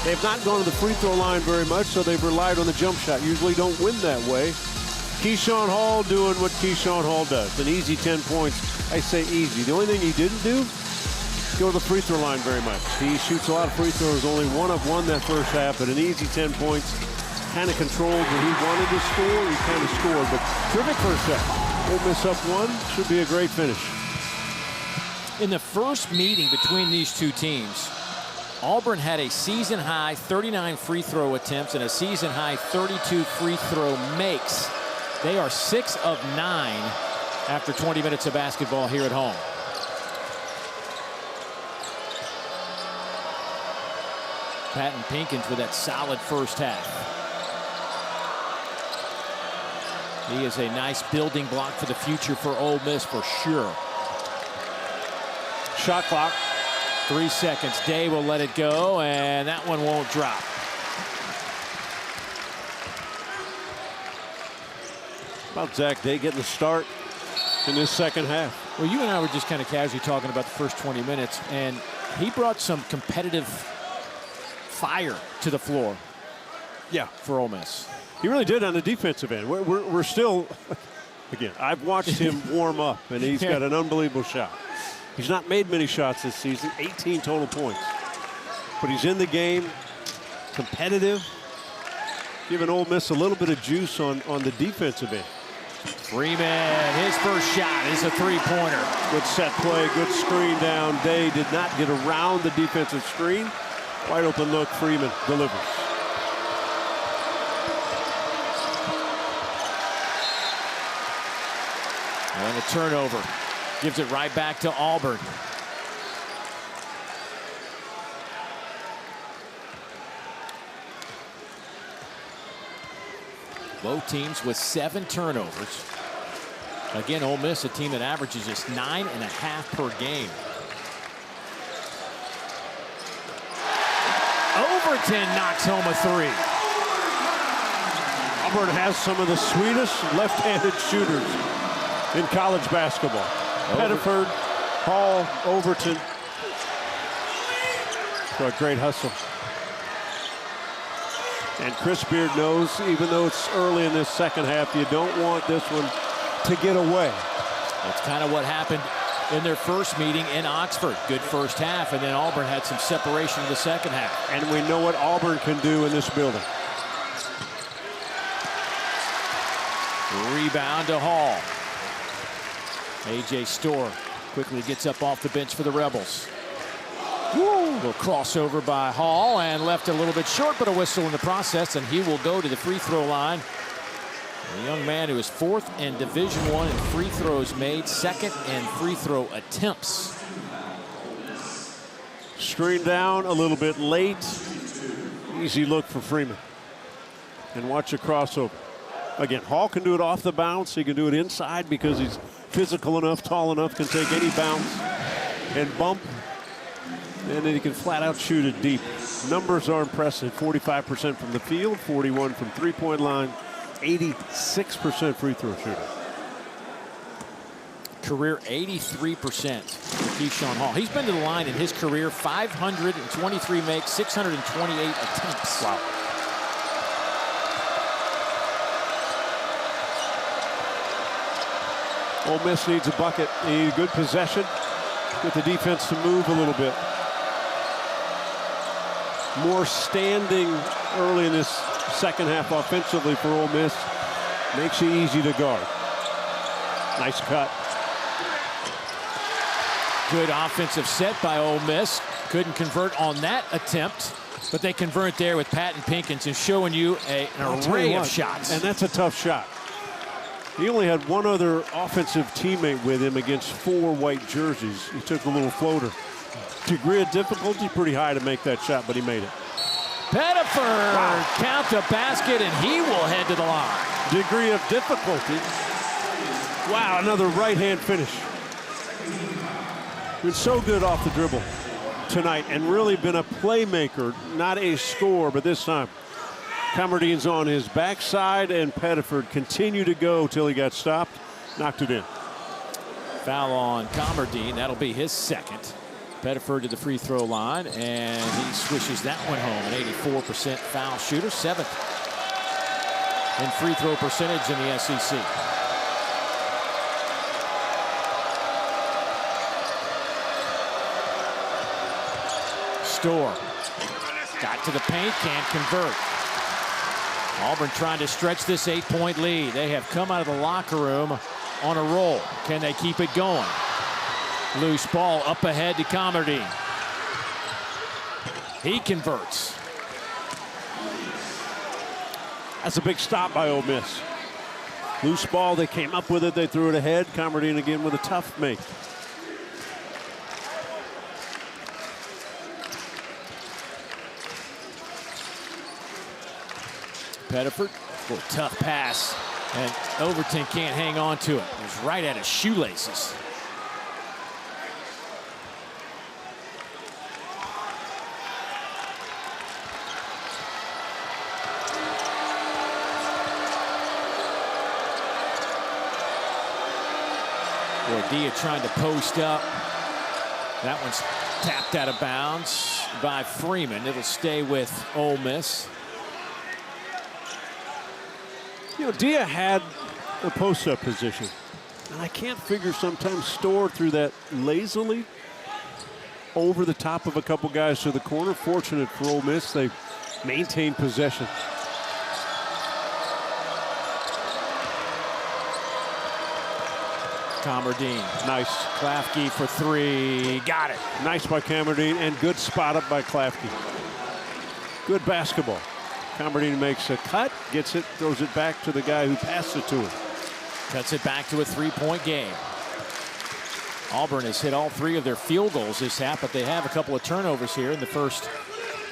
They've not gone to the free throw line very much, so they've relied on the jump shot. Usually don't win that way. Keyshawn Hall doing what Keyshawn Hall does. An easy 10 points. I say easy. The only thing he didn't do, go to the free throw line very much. He shoots a lot of free throws, only 1 of 1 that first half, but an easy 10 points. Kind of controlled where he wanted to score. He kind of scored, but terrific first half. Ole Miss up 1. Should be a great finish. In the first meeting between these two teams, Auburn had a season-high 39 free throw attempts and a season-high 32 free throw makes. They are 6 of 9 after 20 minutes of basketball here at home. Patton Pinkins with that solid first half. He is a nice building block for the future for Ole Miss for sure. Shot clock. 3 seconds. Day will let it go, and that one won't drop. About Zach Day getting the start in this second half. Well, you and I were just kind of casually talking about the first 20 minutes, and he brought some competitive fire to the floor. Yeah, for Ole Miss. He really did on the defensive end. We're still, again, I've watched him warm up, and he's got an unbelievable shot. He's not made many shots this season, 18 total points. But he's in the game, competitive, giving Ole Miss a little bit of juice on the defensive end. Freeman, his first shot is a three-pointer. Good set play, good screen down. Day did not get around the defensive screen. Wide open look, Freeman delivers. And a turnover. Gives it right back to Auburn. Both teams with 7 turnovers. Again, Ole Miss, a team that averages just 9.5 per game. Overton knocks home a 3. Auburn has some of the sweetest left-handed shooters in college basketball. Pettiford, Hall, Overton. For a great hustle. And Chris Beard knows, even though it's early in this second half, you don't want this one to get away. That's kind of what happened in their first meeting in Oxford. Good first half, and then Auburn had some separation in the second half. And we know what Auburn can do in this building. Rebound to Hall. A.J. Storr quickly gets up off the bench for the Rebels. Woo! Little crossover by Hall and left a little bit short, but a whistle in the process, and he will go to the free throw line. A young man who is 4th in Division I in free throws made, 2nd in free throw attempts. Screen down a little bit late. Easy look for Freeman. And watch a crossover. Again, Hall can do it off the bounce. He can do it inside because he's physical enough, tall enough, can take any bounce and bump. And then he can flat out shoot it deep. Numbers are impressive. 45% from the field, 41 from three-point line, 86% free throw shooter. Career 83% for Keyshawn Hall. He's been to the line in his career 523 makes, 628 attempts. Wow. Ole Miss needs a bucket. They need a good possession. Get the defense to move a little bit. More standing early in this second half offensively for Ole Miss. Makes you easy to guard. Nice cut. Good offensive set by Ole Miss. Couldn't convert on that attempt, but they convert there with Patton Pinkins, showing you an array of shots. And that's a tough shot. He only had one other offensive teammate with him against 4 white jerseys. He took a little floater. Degree of difficulty pretty high to make that shot, but he made it. Pettiford count the basket, and he will head to the line. Degree of difficulty. Wow, another right-hand finish. Been so good off the dribble tonight and really been a playmaker, not a scorer, but this time Commerdine's on his backside, and Pettiford continued to go till he got stopped, knocked it in. Foul on Comerdine. That'll be his second. Pettiford to the free throw line, and he swishes that one home. An 84% foul shooter, 7th in free throw percentage in the SEC. Storr got to the paint, can't convert. Auburn trying to stretch this 8-point lead. They have come out of the locker room on a roll. Can they keep it going? Loose ball up ahead to Comerdine. He converts. That's a big stop by Ole Miss. Loose ball, they came up with it, they threw it ahead. Comerdine again with a tough make. Pettiford for a tough pass, and Overton can't hang on to it. It was right at his shoelaces. Dia trying to post up. That one's tapped out of bounds by Freeman. It'll stay with Ole Miss. You know, Dia had the post-up position, and I can't figure sometimes Storr threw that lazily over the top of a couple guys to the corner. Fortunate for Ole Miss, they maintained possession. Comerdine. Nice. Klafke for 3. Got it. Nice by Comerdine, and good spot up by Klafke. Good basketball. Comerdine makes a cut, gets it, throws it back to the guy who passed it to him. Cuts it back to a 3-point game. Auburn has hit all 3 of their field goals this half, but they have a couple of turnovers here in the first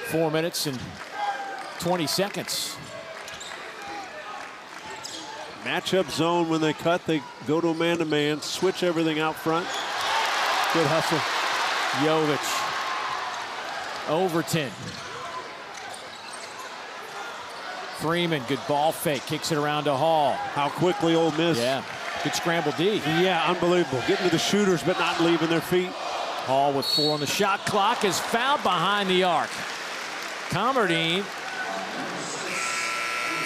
4 minutes and 20 seconds. Matchup zone when they cut, they go to a man-to-man, switch everything out front. Good hustle. Jovic. Overton. Freeman, good ball fake, kicks it around to Hall. How quickly Ole Miss. Yeah, good scramble D. Yeah, unbelievable. Getting to the shooters, but not leaving their feet. Hall with 4 on the shot clock is fouled behind the arc. Comerdine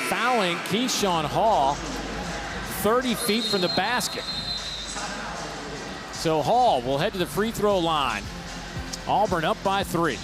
fouling Keyshawn Hall 30 feet from the basket. So Hall will head to the free throw line. Auburn up by 3.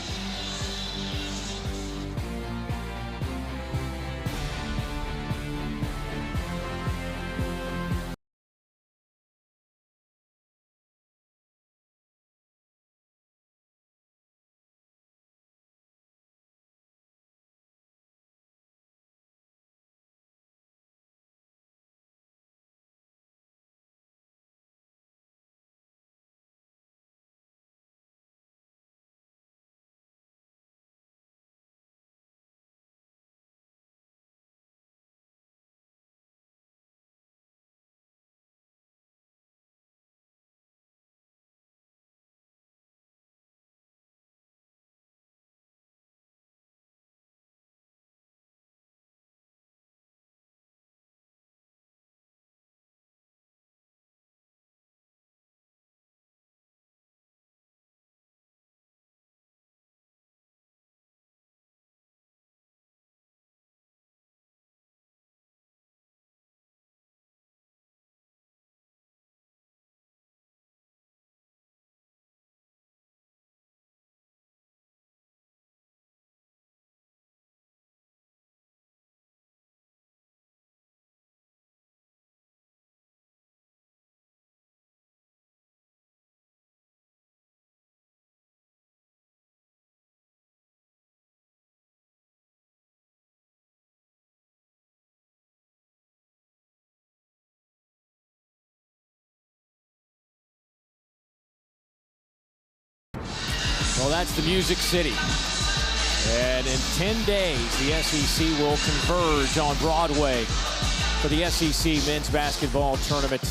Well, that's the Music City. And in 10 days, the SEC will converge on Broadway for the SEC men's basketball tournament.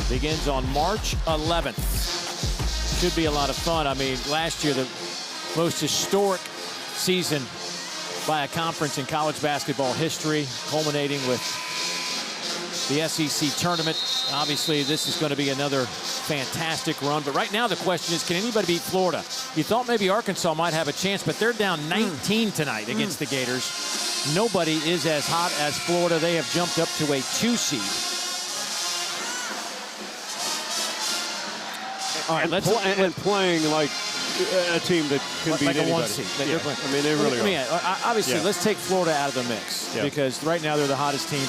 Begins on March 11th. Should be a lot of fun. I mean, last year, the most historic season by a conference in college basketball history, culminating with the SEC tournament. Obviously, this is going to be another fantastic run. But right now, the question is, can anybody beat Florida? You thought maybe Arkansas might have a chance, but they're down 19 tonight against the Gators. Nobody is as hot as Florida. They have jumped up to a 2 seed. All right, and playing like a team that can beat like anybody. a 1 seed. Yeah. I mean, they really are. Obviously, let's take Florida out of the mix because right now they're the hottest team.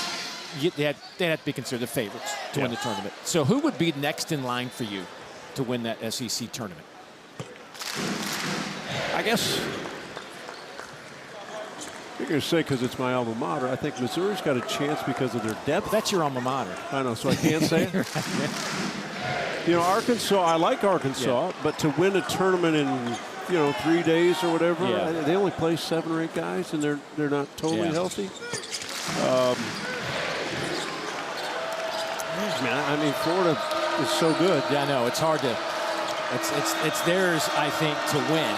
They have to be considered the favorites to win the tournament. So who would be next in line for you to win that SEC tournament? I guess you're going to say because it's my alma mater, I think Missouri's got a chance because of their depth. That's your alma mater. I know, so I can't say it. You know, Arkansas, I like Arkansas, but to win a tournament in, 3 days or whatever, they only play 7 or 8 guys, and they're not totally healthy. Man, I mean, Florida is so good. Yeah, I know. It's hard to. It's theirs, I think, to win.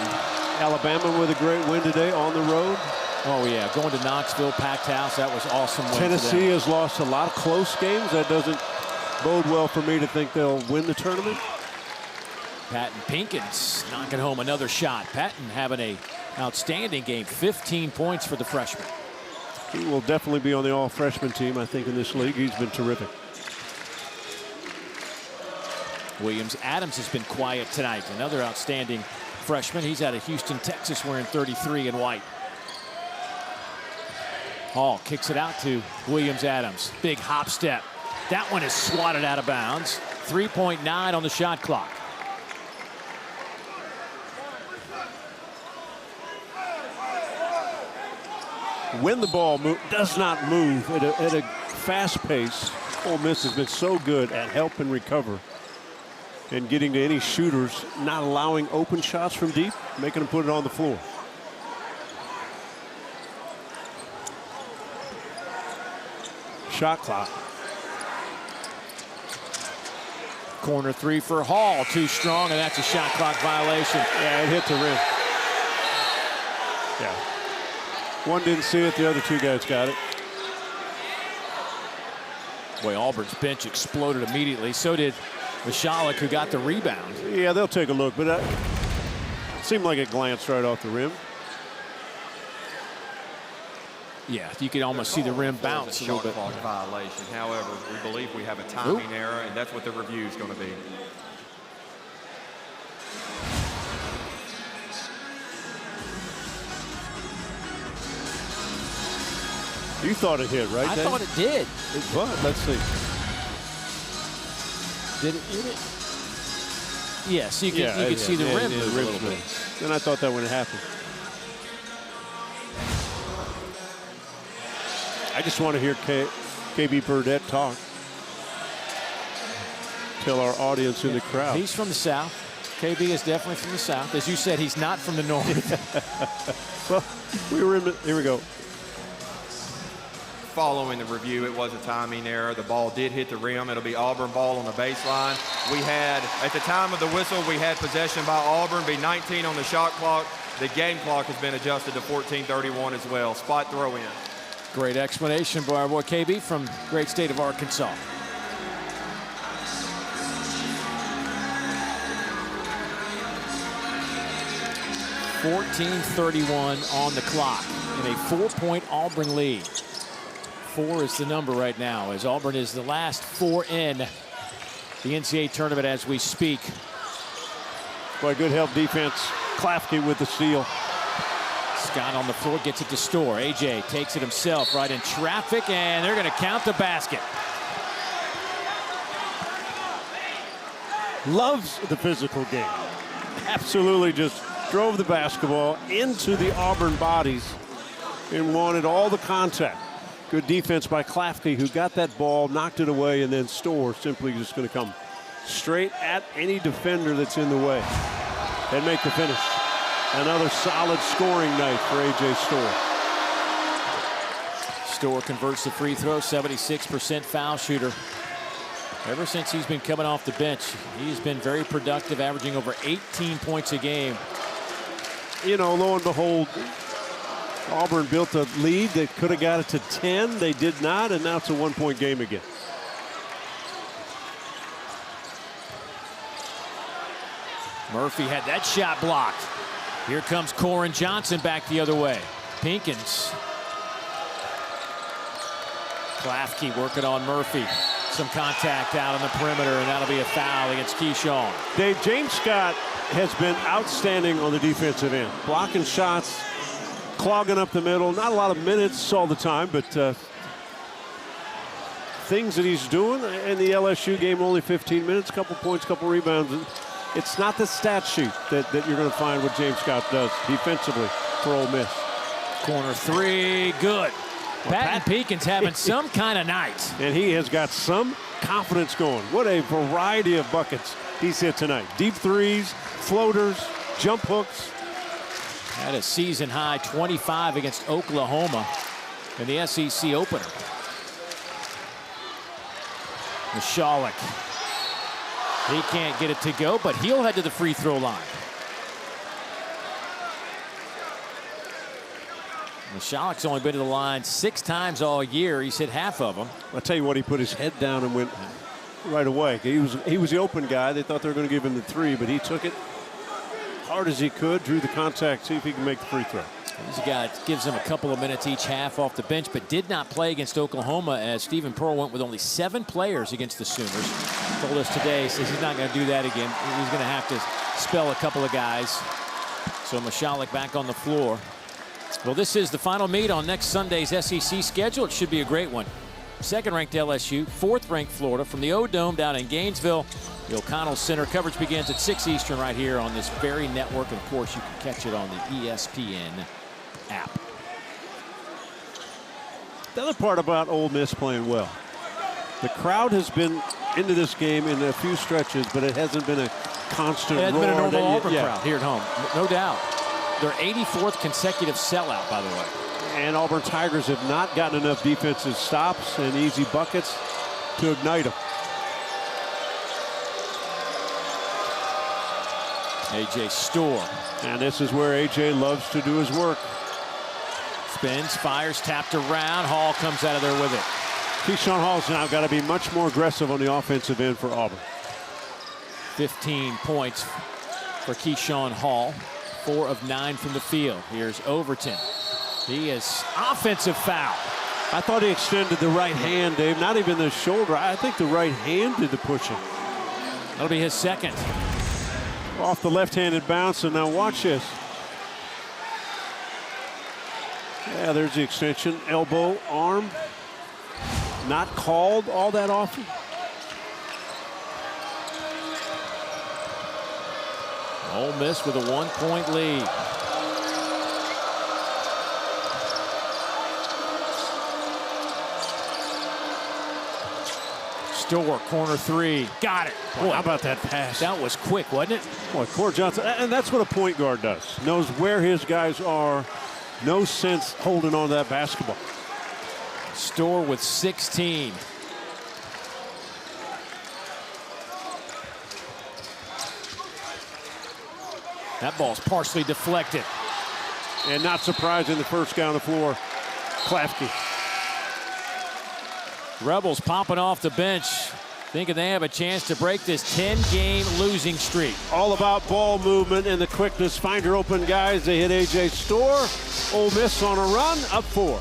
Alabama with a great win today on the road. Oh yeah, going to Knoxville, packed house. That was awesome. Win Tennessee has lost a lot of close games. That doesn't bode well for me to think they'll win the tournament. Patton Pinkins knocking home another shot. Patton having an outstanding game. 15 points for the freshman. He will definitely be on the all-freshman team, I think, in this league. He's been terrific. Williams Adams has been quiet tonight. Another outstanding freshman. He's out of Houston, Texas, wearing 33 in white. Hall kicks it out to Williams Adams. Big hop step. That one is swatted out of bounds. 3.9 on the shot clock. When the ball does not move at a fast pace, Ole Miss has been so good at help and recover and getting to any shooters, not allowing open shots from deep, making them put it on the floor. Shot clock. Corner 3 for Hall. Too strong, and that's a shot clock violation. Yeah, it hit the rim. Yeah. One didn't see it, the other 2 guys got it. Boy, Auburn's bench exploded immediately. So did Michalek, who got the rebound. Yeah, they'll take a look, but it seemed like it glanced right off the rim. Yeah, you could almost see the rim bounce a little bit. Shot clock violation. However, we believe we have a timing error, and that's what the review is going to be. You thought it hit, right, I Dave? thought it did. But let's see. Did it hit it? Yes, you could see the rim move a little bit. And I thought that would happen. I just want to hear KB Burdett talk. Tell our audience in the crowd. He's from the South. KB is definitely from the South. As you said, he's not from the North. Well, we were in the, here we go. Following the review, it was a timing error. The ball did hit the rim. It'll be Auburn ball on the baseline. We had, at the time of the whistle, we had possession by Auburn, be 19 on the shot clock. The game clock has been adjusted to 14:31 as well. Spot throw in. Great explanation by our boy KB from the great state of Arkansas. .31 on the clock in a 4-point Auburn lead. 4 is the number right now, as Auburn is the last 4 in the NCAA tournament as we speak. Boy, good help defense. Klafke with the steal. Scott on the floor gets it to Storr. AJ takes it himself right in traffic, and they're going to count the basket. Loves the physical game. Absolutely just drove the basketball into the Auburn bodies and wanted all the contact. Good defense by Klafke, who got that ball, knocked it away, and then Storr simply just going to come straight at any defender that's in the way. and make the finish. Another solid scoring night for A.J. Storr. Storr converts the free throw, 76% foul shooter. Ever since he's been coming off the bench, he's been very productive, averaging over 18 points a game. You know, lo and behold, Auburn built a lead. They could have got it to 10. They did not, and now it's a one-point game again. Murphy had that shot blocked. Here comes Koren Johnson back the other way. Pinkins. Klafke working on Murphy. Some contact out on the perimeter, and that'll be a foul against Keyshawn. Dave, James Scott has been outstanding on the defensive end. Blocking shots, clogging up the middle. Not a lot of minutes all the time, but things that he's doing in the LSU game, only 15 minutes, couple points, couple rebounds. It's not the stat sheet that you're going to find what James Scott does defensively for Ole Miss. Corner three, good. Pat Pinkins having some kind of night. And he has got some confidence going. What a variety of buckets he's hit tonight. Deep threes, floaters, jump hooks. Had a season high 25 against Oklahoma in the SEC opener. Michalek. He can't get it to go, but he'll head to the free throw line. Michalek's only been to the line 6 times all year. He's hit half of them. I'll tell you what, he put his head down and went right away. He was the open guy. They thought they were going to give him the 3, but he took it hard as he could, drew the contact, see if he can make the free throw. He's a guy that gives him a couple of minutes each half off the bench, but did not play against Oklahoma, as Stephen Pearl went with only 7 players against the Sooners. Told us today, says he's not going to do that again. He's going to have to spell a couple of guys. So Michalek back on the floor. Well, this is the final meet on next Sunday's SEC schedule. It should be a great one. 2nd-ranked LSU, 4th-ranked Florida from the O-Dome down in Gainesville. The O'Connell Center. Coverage begins at 6 Eastern right here on this very network. Of course, you can catch it on the ESPN app. The other part about Ole Miss playing well, the crowd has been into this game in a few stretches, but it hasn't been a constant roar. It hasn't been a normal Auburn crowd here at home, no doubt. Their 84th consecutive sellout, by the way. And Auburn Tigers have not gotten enough defensive stops and easy buckets to ignite them. A.J. Storr. And this is where A.J. loves to do his work. Spins, fires, tapped around. Hall comes out of there with it. Keyshawn Hall's now got to be much more aggressive on the offensive end for Auburn. 15 points for Keyshawn Hall. 4 of 9 from the field. Here's Overton. He is offensive foul. I thought he extended the right hand, Dave. Not even the shoulder. I think the right hand did the pushing. That'll be his 2nd. Off the left-handed bounce, and now watch this. Yeah, there's the extension. Elbow, arm. Not called all that often. Ole Miss with a 1-point lead. Storr, corner 3. Got it. Boy, how about that pass? That was quick, wasn't it? Boy, Koren Johnson, and that's what a point guard does. Knows where his guys are. No sense holding on to that basketball. Storr with 16. That ball's partially deflected. And not surprising, the first guy on the floor, Klafke. Rebels popping off the bench, thinking they have a chance to break this 10-game losing streak. All about ball movement and the quickness. Find your open guys. They hit A.J. Storr. Ole Miss on a run, up 4.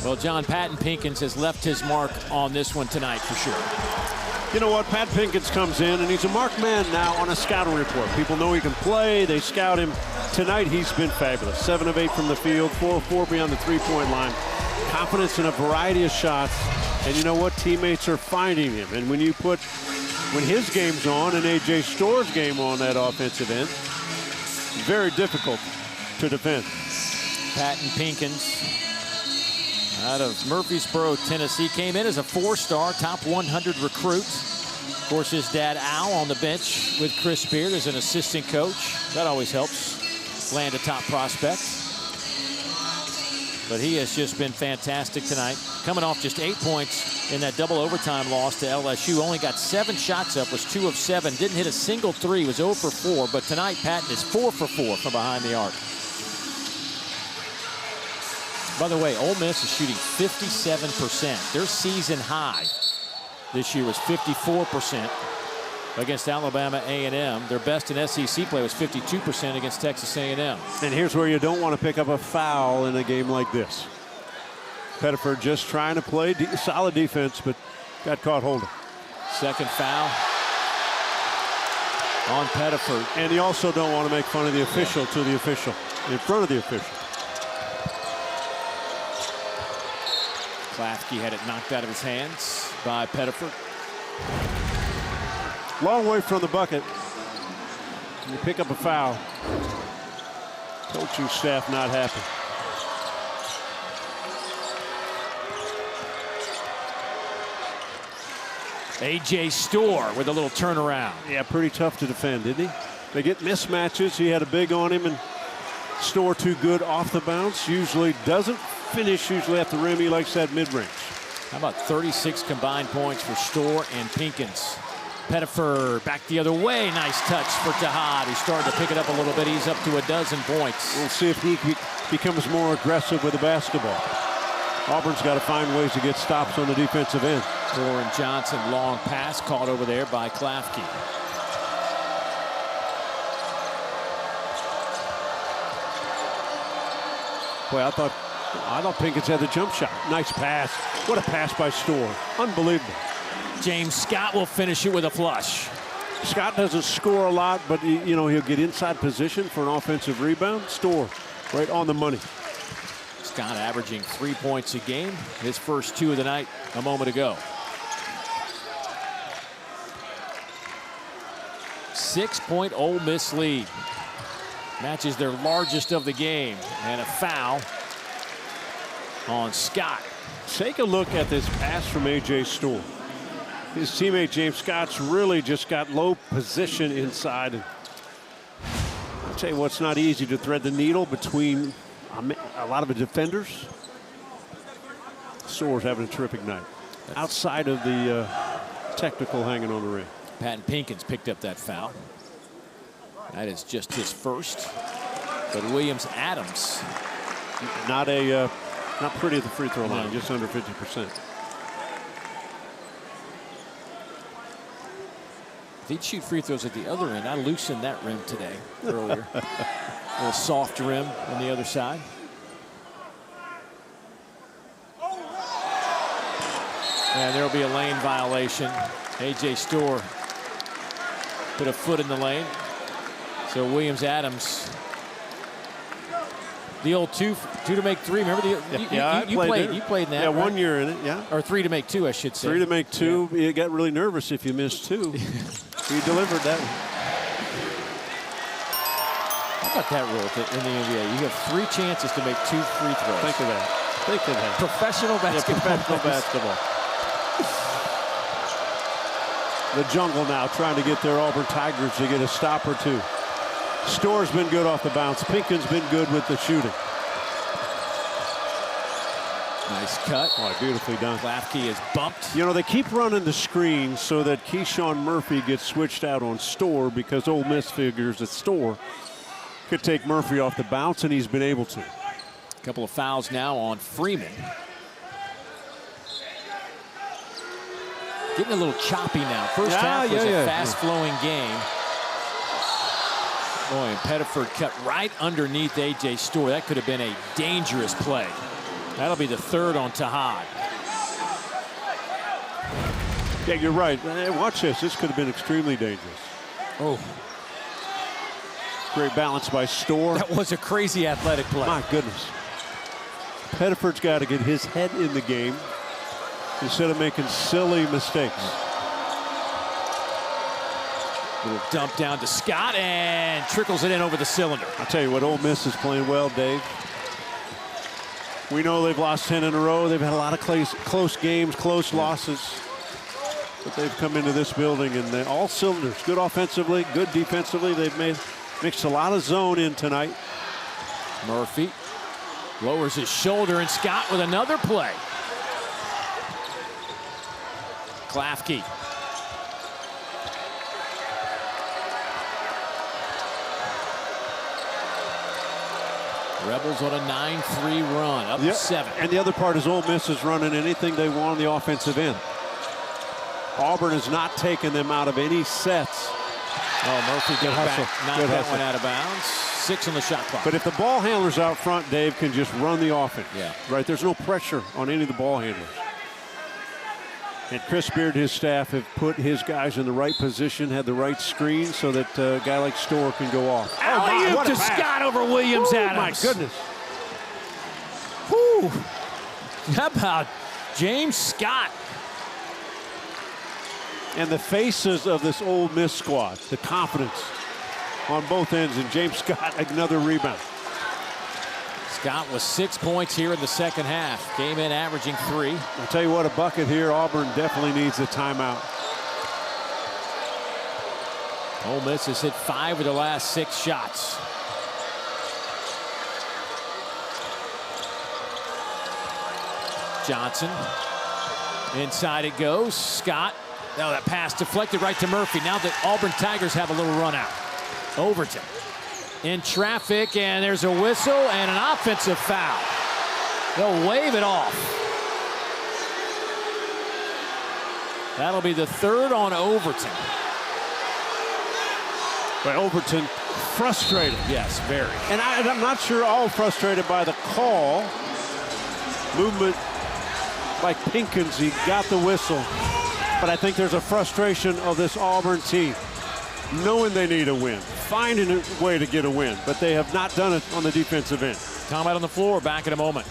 Well, John, Patton Pinkins has left his mark on this one tonight for sure. You know what? Pat Pinkins comes in, and he's a marked man now on a scouting report. People know he can play. They scout him. Tonight, he's been fabulous. 7 of 8 from the field, 4 of 4 beyond the three-point line. Confidence in a variety of shots. And you know what? Teammates are finding him. And when his game's on and A.J. Storr's game on that offensive end, very difficult to defend. Patton Pinkins out of Murfreesboro, Tennessee, came in as a 4-star, top 100 recruit. Of course, his dad, Al, on the bench with Chris Beard as an assistant coach. That always helps land a top prospect. But he has just been fantastic tonight. Coming off just 8 points in that double overtime loss to LSU. Only got 7 shots up, was 2 of 7. Didn't hit a single three, was 0 for 4. But tonight, Patton is 4 for 4 from behind the arc. By the way, Ole Miss is shooting 57%. Their season high this year was 54% against Alabama A&M. Their best in SEC play was 52% against Texas A&M. And here's where you don't want to pick up a foul in a game like this. Pettiford just trying to play solid defense, but got caught holding. Second foul on Pettiford. And you also don't want to make fun of the official to the official, in front of the official. Klafke had it knocked out of his hands by Pettiford. Long way from the bucket. You pick up a foul. Coaching staff not happy. A.J. Storr with a little turnaround. Yeah, pretty tough to defend, isn't he? They get mismatches. He had a big on him, and Storr too good off the bounce. Usually doesn't finish, usually at the rim. He likes that mid-range. How about 36 combined points for Storr and Pinkins? Pettiford back the other way. Nice touch for Tahad. He's starting to pick it up a little bit. He's up to a dozen points. We'll see if he becomes more aggressive with the basketball. Auburn's got to find ways to get stops on the defensive end. Warren Johnson, long pass caught over there by Klafke. Boy, I thought Pinkins had the jump shot. Nice pass. What a pass by Storr. Unbelievable. James Scott will finish it with a flush. Scott doesn't score a lot, but he'll get inside position for an offensive rebound. Storr right on the money. Scott averaging 3 points a game. His first 2 of the night a moment ago. 6-point Ole Miss lead. Matches their largest of the game. And a foul on Scott. Take a look at this pass from A.J. Storr. His teammate James Scott's really just got low position inside. I'll tell you what's not easy to thread the needle between a lot of the defenders. Storr's having a terrific night. Outside of the technical hanging on the rim. Patton Pinkins picked up that foul. That is just his first. But Williams Adams. Not pretty at the free throw line, just under 50%. If he'd shoot free throws at the other end, I loosened that rim today, earlier. A little soft rim on the other side. And there'll be a lane violation. A.J. Storr put a foot in the lane. So Williams Adams, the old two to make 3. Remember you played in that. Yeah, right? 1 year in it. Yeah. Or 3 to make 2, I should say. 3 to make 2. Yeah. You got really nervous if you missed 2. He delivered that. How about that rule in the NBA? You have 3 chances to make 2 free throws. Think of that. Think of that. Professional basketball. Yeah, professional basketball. The jungle now trying to get their Auburn Tigers to get a stop or 2. Storr's been good off the bounce. Pinkins been good with the shooting. Nice cut. Oh, beautifully done. Klafke is bumped. You know, they keep running the screen so that Keyshawn Murphy gets switched out on Storr because Ole Miss figures that Storr could take Murphy off the bounce, and he's been able to. A couple of fouls now on Freeman. Getting a little choppy now. First half was a fast-flowing game. Boy, and Pettiford cut right underneath A.J. Storr. That could have been a dangerous play. That'll be the third on Tahad. Yeah, you're right. Watch this. This could have been extremely dangerous. Oh. Great balance by Storr. That was a crazy athletic play. My goodness. Pettiford's got to get his head in the game instead of making silly mistakes. Little dump down to Scott and trickles it in over the cylinder. I'll tell you what, Ole Miss is playing well, Dave. We know they've lost 10 in a row. They've had a lot of close games, close losses. But they've come into this building and they're all cylinders. Good offensively, good defensively. They've mixed a lot of zone in tonight. Murphy lowers his shoulder, and Scott with another play. Klafke. Rebels on a 9-3 run, up 7. And the other part is Ole Miss is running anything they want on the offensive end. Auburn has not taken them out of any sets. Oh, Murphy got back, knocked that one out of bounds. 6 on the shot clock. But if the ball handlers out front, Dave, can just run the offense. Yeah. Right? There's no pressure on any of the ball handlers. And Chris Beard, his staff, have put his guys in the right position, had the right screen so that a guy like Storr can go off. Alley-oop to Scott over Williams Adams. My goodness. Whew. How about James Scott? And the faces of this Ole Miss squad, the confidence on both ends, and James Scott, another rebound. Scott with 6 points here in the second half. Came in averaging 3. I'll tell you what, a bucket here. Auburn definitely needs a timeout. Ole Miss has hit 5 of the last 6 shots. Johnson. Inside it goes. Scott. Now that pass deflected right to Murphy. Now the Auburn Tigers have a little run out. Overton in traffic, and there's a whistle and an offensive foul. They'll wave it off. That'll be the third on Overton. But Overton frustrated. Yes, very. And I'm not sure all frustrated by the call. Movement by Pinkins. He got the whistle. But I think there's a frustration of this Auburn team, knowing they need a win, finding a way to get a win, but they have not done it on the defensive end. Tom out on the floor, back in a moment.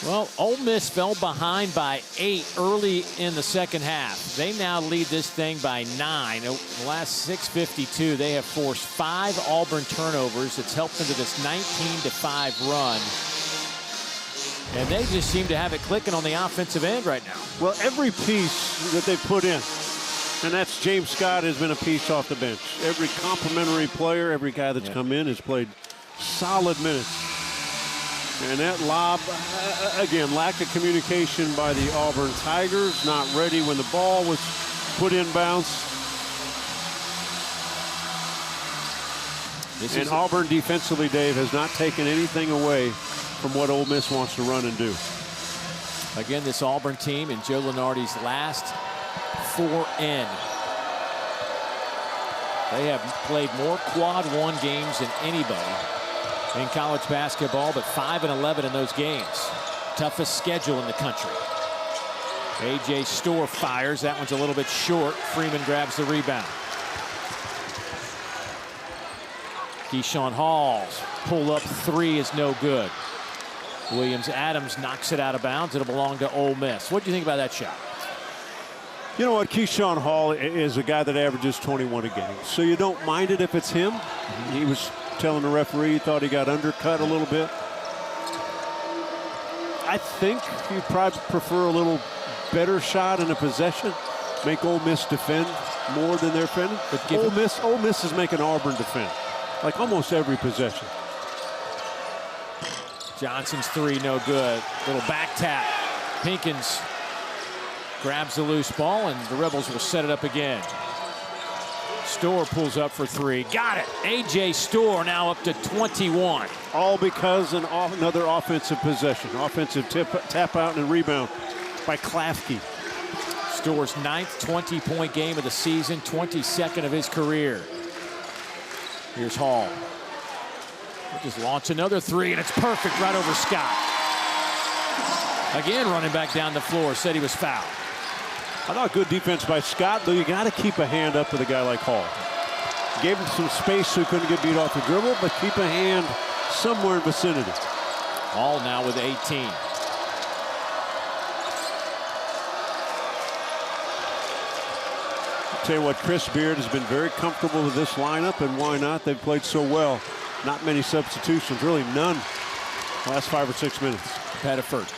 Well, Ole Miss fell behind by 8 early in the second half. They now lead this thing by 9. In the last 6:52, they have forced 5 Auburn turnovers. It's helped them to this 19-5 run. And they just seem to have it clicking on the offensive end right now. Well, every piece that they put in, and that's James Scott has been a piece off the bench. Every complimentary player, every guy that's come in has played solid minutes. And that lob, again, lack of communication by the Auburn Tigers. Not ready when the ball was put in bounds. And Auburn defensively, Dave, has not taken anything away from what Ole Miss wants to run and do. Again, this Auburn team in Joe Lunardi's last 4 in. They have played more quad one games than anybody in college basketball, but 5-11 in those games. Toughest schedule in the country. A.J. Storr fires. That one's a little bit short. Freeman grabs the rebound. Keyshawn Hall's pull-up 3 is no good. Williams-Adams knocks it out of bounds. It'll belong to Ole Miss. What do you think about that shot? You know what? Keyshawn Hall is a guy that averages 21 a game, so you don't mind it if it's him. He was telling the referee he thought he got undercut a little bit. I think he'd probably prefer a little better shot in a possession. Make Ole Miss defend more than they're defending. But Ole Miss is making Auburn defend, like almost every possession. Johnson's 3 no good. Little back tap. Pinkins grabs the loose ball, and the Rebels will set it up again. Storr pulls up for 3. Got it. A.J. Storr now up to 21. All because another offensive possession. Offensive tap out and rebound by Klafke. Storr's 9th 20-point game of the season, 22nd of his career. Here's Hall. He'll just launch another 3, and it's perfect right over Scott. Again, running back down the floor, said he was fouled. I thought good defense by Scott, though you got to keep a hand up with a guy like Hall. Gave him some space so he couldn't get beat off the dribble, but keep a hand somewhere in vicinity. Hall now with 18. I'll tell you what, Chris Beard has been very comfortable with this lineup, and why not? They've played so well. Not many substitutions, really none. Last 5 or 6 minutes. Pettiford.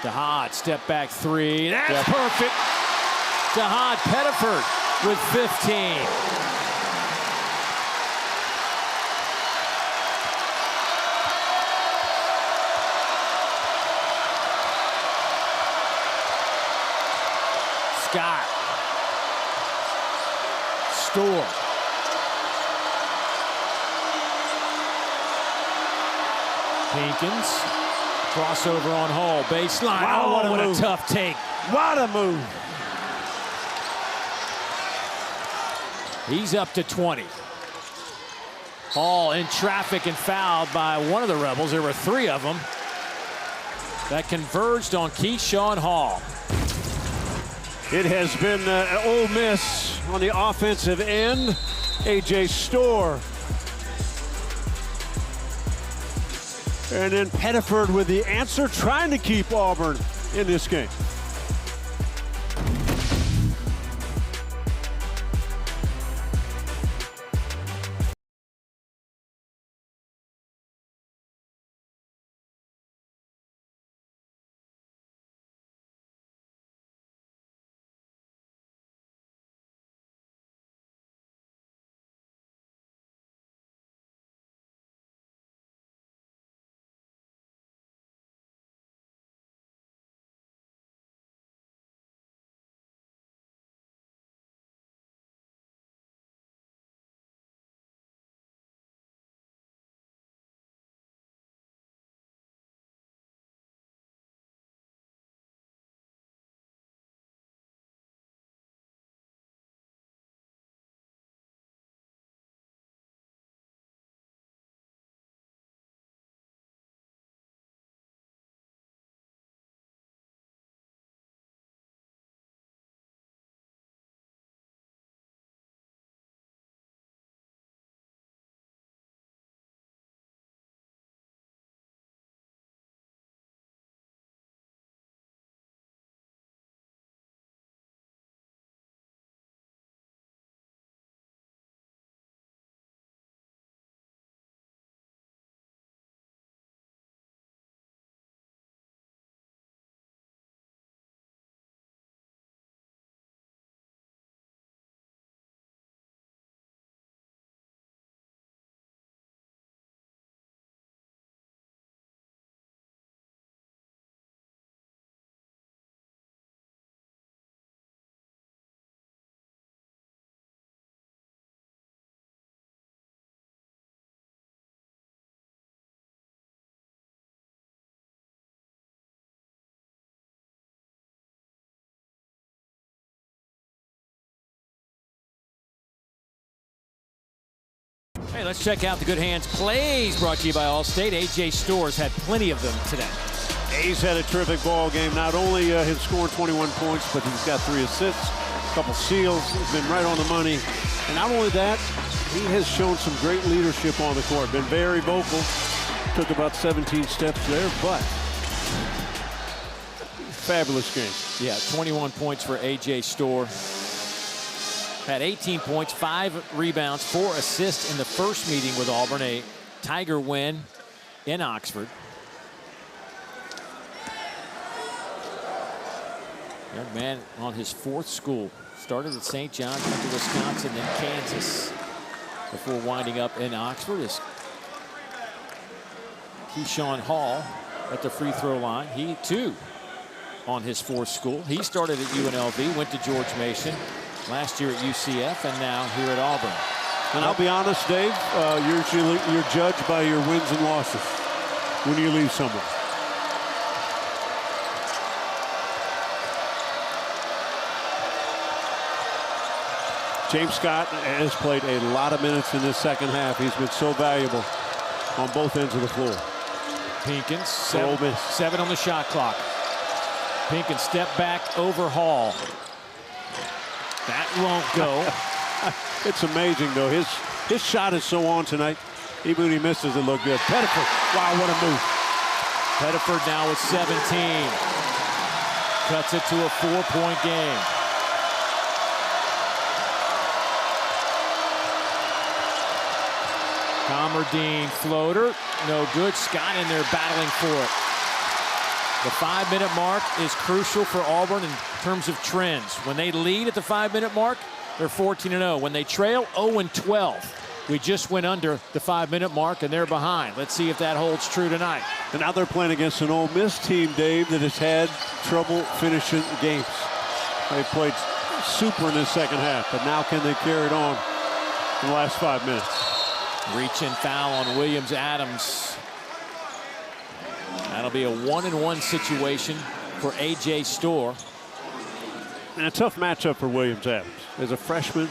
DeHaad, step back 3. That's perfect. DeHaad Pettiford with 15. Scott. Storr. Pinkins. Crossover on Hall. Baseline. Wow, what a tough take. What a move. He's up to 20. Hall in traffic and fouled by one of the Rebels. There were 3 of them that converged on Keyshawn Hall. It has been Ole Miss on the offensive end. A.J. Storr. And then Pettiford with the answer, trying to keep Auburn in this game. Hey, let's check out the Good Hands plays brought to you by Allstate. A.J. Storrs had plenty of them today. He's had a terrific ball game. Not only his scoring 21 points, but he's got 3 assists, a couple steals. He's been right on the money. And not only that, he has shown some great leadership on the court. Been very vocal. Took about 17 steps there, but fabulous game. Yeah, 21 points for A.J. Storr. Had 18 points, 5 rebounds, 4 assists in the first meeting with Auburn, a Tiger win in Oxford. Young man on his 4th school. Started at St. John's, went to Wisconsin, then Kansas, before winding up in Oxford. Is Keyshawn Hall at the free throw line. He, too, on his 4th school. He started at UNLV, went to George Mason, last year at UCF, and now here at Auburn. And I'll be honest, Dave, you're judged by your wins and losses when you leave somewhere. James Scott has played a lot of minutes in this second half. He's been so valuable on both ends of the floor. Pinkins, 7 on the shot clock. Pinkins step back over Hall. That won't go. It's amazing, though. His shot is so on tonight. Even when he misses, it look good. Pettiford, wow, what a move. Pettiford now with 17. Cuts it to a 4-point game. Comardine floater, no good. Scott in there battling for it. The 5-minute mark is crucial for Auburn in terms of trends. When they lead at the 5-minute mark, they're 14-0. When they trail, 0-12. We just went under the 5-minute mark, and they're behind. Let's see if that holds true tonight. And now they're playing against an Ole Miss team, Dave, that has had trouble finishing games. They played super in the second half, but now can they carry it on in the last 5 minutes? Reach and foul on Williams Adams. That'll be a 1-and-1 situation for A.J. Storr. And a tough matchup for Williams Adams. As a freshman,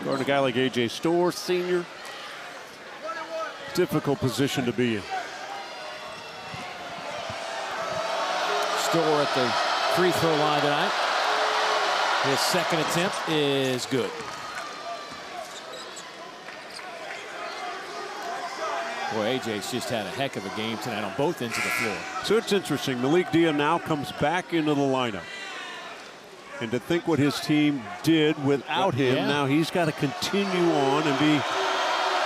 guarding a guy like A.J. Storr, senior. Difficult position to be in. Storr at the free throw line tonight. His second attempt is good. Boy, AJ's just had a heck of a game tonight on both ends of the floor. So it's interesting. Malik Dia now comes back into the lineup. And to think what his team did without him, now he's got to continue on and be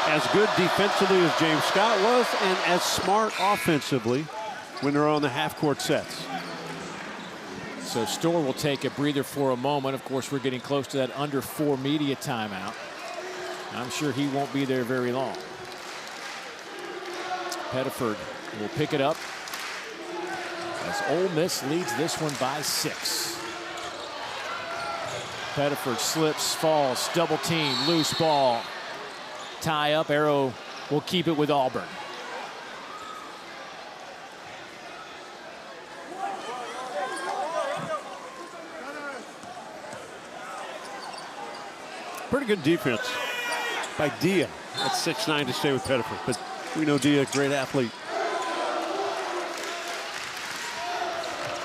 as good defensively as James Scott was and as smart offensively when they're on the half-court sets. So Storr will take a breather for a moment. Of course, we're getting close to that under 4 media timeout. I'm sure he won't be there very long. Pettiford will pick it up as Ole Miss leads this one by 6. Pettiford slips, falls, double team, loose ball. Tie up, Arrow will keep it with Auburn. Pretty good defense by Dia at 6'9" to stay with Pettiford. But we know Dia, great athlete.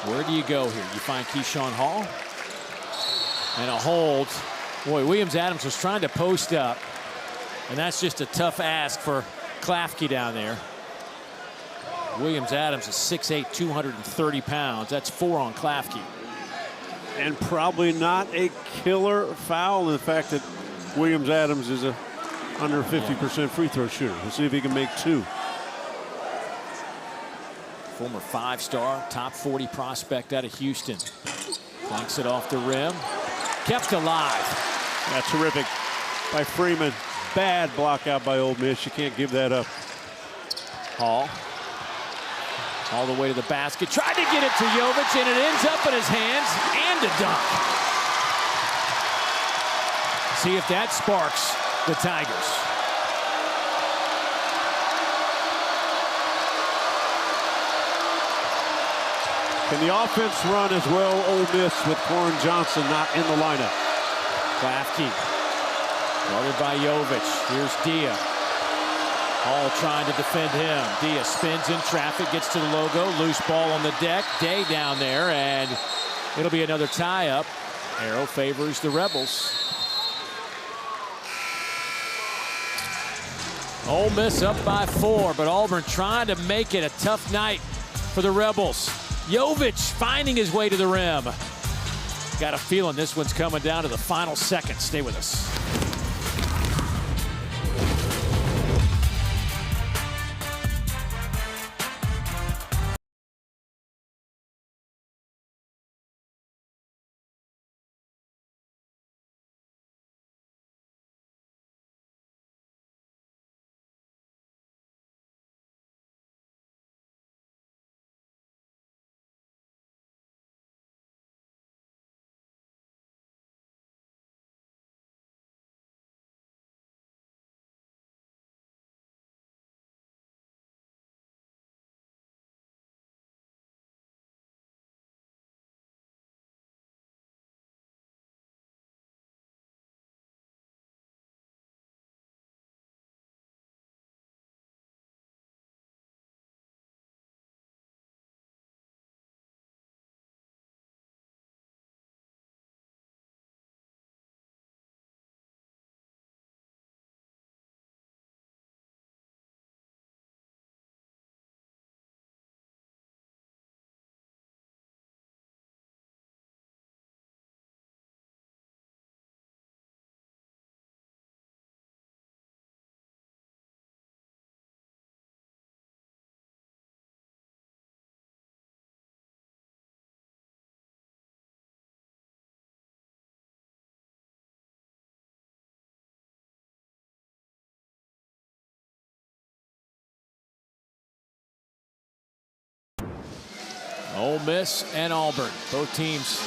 Where do you go here? You find Keyshawn Hall. And a hold. Boy, Williams Adams was trying to post up. And that's just a tough ask for Klafke down there. Williams Adams is 6'8", 230 pounds. That's 4 on Klafke. And probably not a killer foul in the fact that Williams Adams is a under 50% free throw shooter. We'll see if he can make 2. Former 5-star, top 40 prospect out of Houston. Clanks it off the rim. Kept alive. That's terrific by Freeman. Bad block out by Ole Miss. You can't give that up. Hall. All the way to the basket. Tried to get it to Jovic, and it ends up in his hands and a dunk. See if that sparks the Tigers. Can the offense run as well, Ole Miss, with Corin Johnson not in the lineup? Klafke. Guarded by Jovic. Here's Dia. Hall trying to defend him. Diaz spins in traffic, gets to the logo. Loose ball on the deck. Day down there, and it'll be another tie-up. Arrow favors the Rebels. Ole Miss up by 4, but Auburn trying to make it a tough night for the Rebels. Jovic finding his way to the rim. Got a feeling this one's coming down to the final second. Stay with us. Ole Miss and Auburn, both teams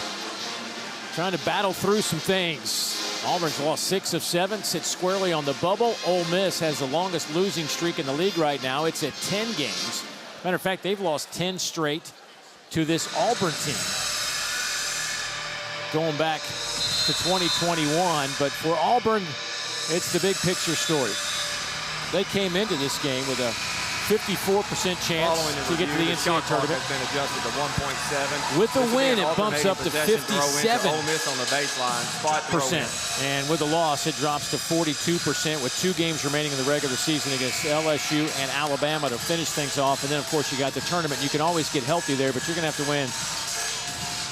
trying to battle through some things. Auburn's lost 6 of 7, sits squarely on the bubble. Ole Miss has the longest losing streak in the league right now. It's at 10 games. Matter of fact, they've lost 10 straight to this Auburn team, going back to 2021. But for Auburn, it's the big picture story. They came into this game with a 54% chance to get to the NCAA tournament. Has been adjusted to 1.7. With the win, it bumps up to 57%. Ole Miss on the baseline, spot throw in. And with the loss, it drops to 42% with 2 games remaining in the regular season against LSU and Alabama to finish things off. And then, of course, you got the tournament. You can always get healthy there, but you're going to have to win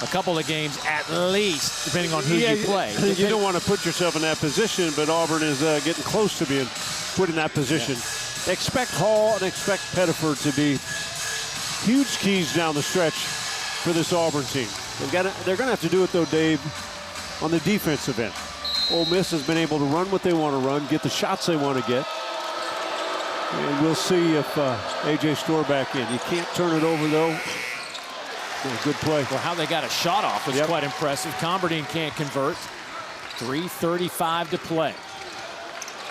a couple of games at least, depending on who you play. You don't want to put yourself in that position, but Auburn is getting close to being put in that position. Yeah. Expect Hall and expect Pettiford to be huge keys down the stretch for this Auburn team. They're going to have to do it, though, Dave, on the defensive end. Ole Miss has been able to run what they want to run, get the shots they want to get. And we'll see if A.J. Storr back in. You can't turn it over, though. Good play. Well, how they got a shot off was quite impressive. Comberdine can't convert. 3:35 to play.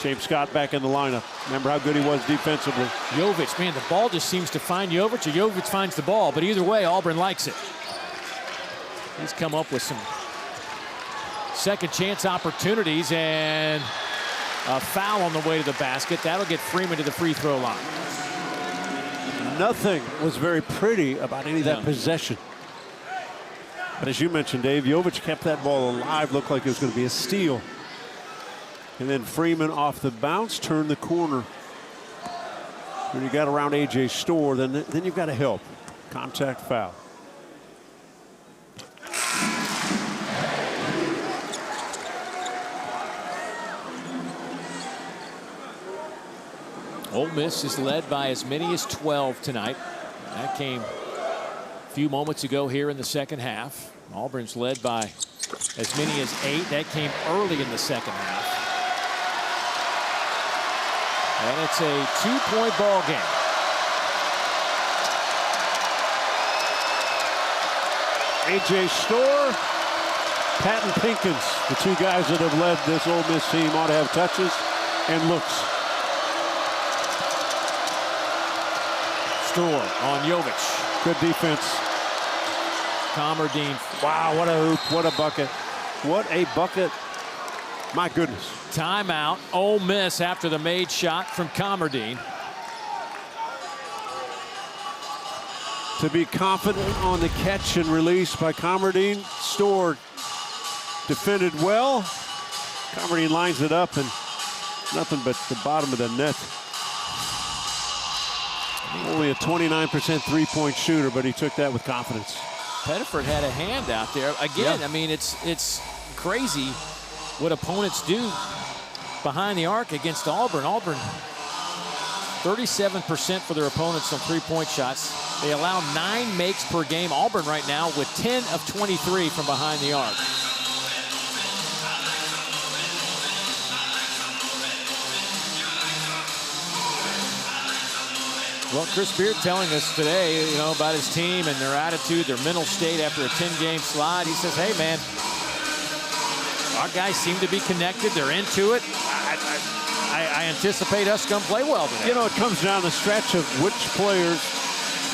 James Scott back in the lineup. Remember how good he was defensively. Jovic, man, the ball just seems to find Jovic, or Jovic finds the ball. But either way, Auburn likes it. He's come up with some second chance opportunities, and a foul on the way to the basket. That'll get Freeman to the free throw line. Nothing was very pretty about any of that possession. But as you mentioned, Dave, Jovic kept that ball alive. Looked like it was going to be a steal. And then Freeman off the bounce, turned the corner. When you got around A.J. Storr, then you've got to help. Contact foul. Ole Miss is led by as many as 12 tonight. That came a few moments ago here in the second half. Auburn's led by as many as 8. That came early in the second half. And it's a 2-point ball game. A.J. Storr, Patton Pinkins, the 2 guys that have led this Ole Miss team, ought to have touches and looks. Storr on Jovic. Good defense. Comberdine. Wow, what a hoop, what a bucket. What a bucket. My goodness. Timeout. Ole Miss after the made shot from Comberdine. to be confident on the catch and release by Comardine. Storr defended well. Comardine lines it up and nothing but the bottom of the net. Only a 29% three-point shooter, but he took that with confidence. Pettiford had a hand out there. Again, yeah. I mean, it's crazy what opponents do behind the arc against Auburn. Auburn, 37% for their opponents on three-point shots. They allow 9 makes per game. Auburn right now with 10 of 23 from behind the arc. Well, Chris Beard telling us today, you know, about his team and their attitude, their mental state after a 10-game slide. He says, hey, man, our guys seem to be connected. They're into it. I anticipate us going to play well today. You know, it comes down the stretch of which players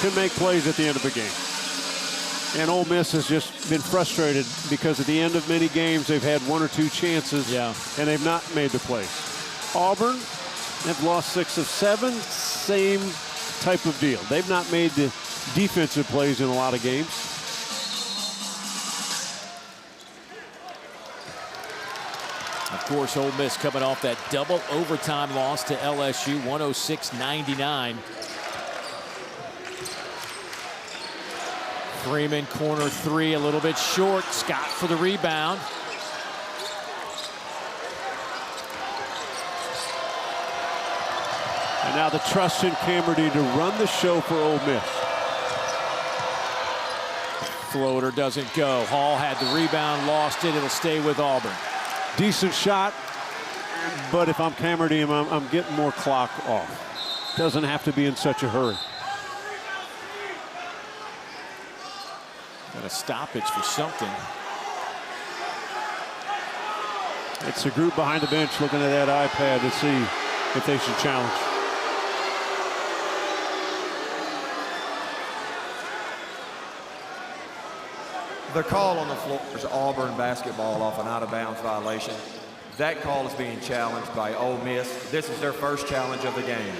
can make plays at the end of a game. And Ole Miss has just been frustrated because at the end of many games, they've had 1 or 2 chances, and they've not made the plays. Auburn, they've lost 6 of 7, same type of deal. They've not made the defensive plays in a lot of games. Of course, Ole Miss coming off that double overtime loss to LSU, 106-99. Freeman, corner 3, a little bit short. Scott for the rebound. And now the trust in Camardine to run the show for Ole Miss. Floater doesn't go. Hall had the rebound, lost it. It'll stay with Auburn. Decent shot, but if I'm Camardine, I'm getting more clock off. Doesn't have to be in such a hurry. Got a stoppage for something. It's a group behind the bench looking at that iPad to see if they should challenge. The call on the floor is Auburn basketball off an out-of-bounds violation. That call is being challenged by Ole Miss. This is their first challenge of the game.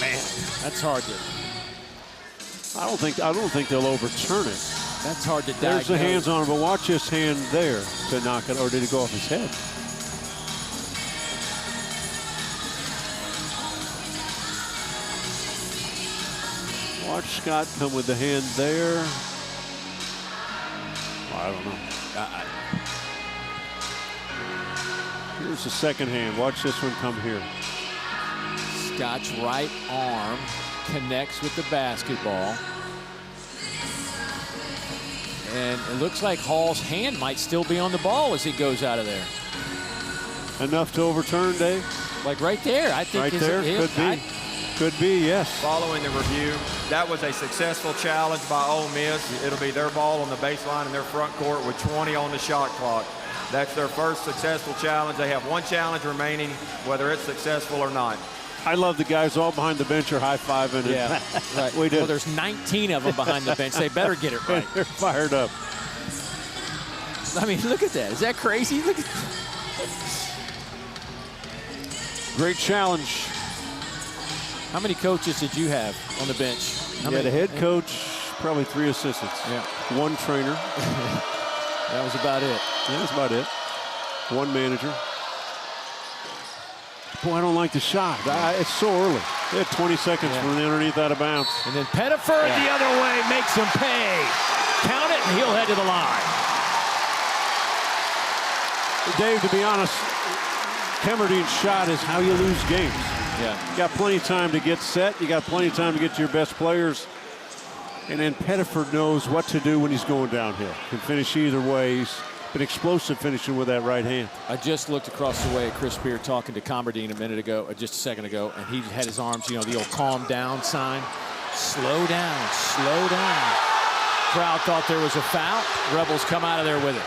Man, that's hard to. I don't think they'll overturn it. That's hard to diagnose. There's the hands on him, but watch his hand there to knock it, or did it go off his head? Watch Scott come with the hand there. I don't know. Here's the second hand. Watch this one come here. Scott's right arm connects with the basketball. And it looks like Hall's hand might still be on the ball as he goes out of there. Enough to overturn, Dave? Like right there. I think right there? Could be. Could be, yes. Following the review, that was a successful challenge by Ole Miss. It'll be their ball on the baseline in their front court with 20 on the shot clock. That's their first successful challenge. They have 1 challenge remaining, whether it's successful or not. I love the guys all behind the bench are high-fiving. Yeah, right. We did. Well, there's 19 of them behind the bench. They better get it right. They're fired up. I mean, look at that. Is that crazy? Look at Great challenge. How many coaches did you have on the bench? You had a head coach, probably 3 assistants. Yeah. 1 trainer. That was about it. Yeah, that's about it. 1 manager. Boy, I don't like the shot. It's so early. They had 20 seconds from the underneath out of bounds. And then Pettiford the other way makes him pay. Count it, and he'll head to the line. Dave, to be honest, Camardine's shot is how you lose games. Yeah. You got plenty of time to get set. You got plenty of time to get to your best players. And then Pettiford knows what to do when he's going downhill. Can finish either way. He's been explosive finishing with that right hand. I just looked across the way at Chris Beard talking to Comardine a minute ago, just a second ago, and he had his arms, you know, the old calm down sign. Slow down, slow down. Crowd thought there was a foul. Rebels come out of there with it.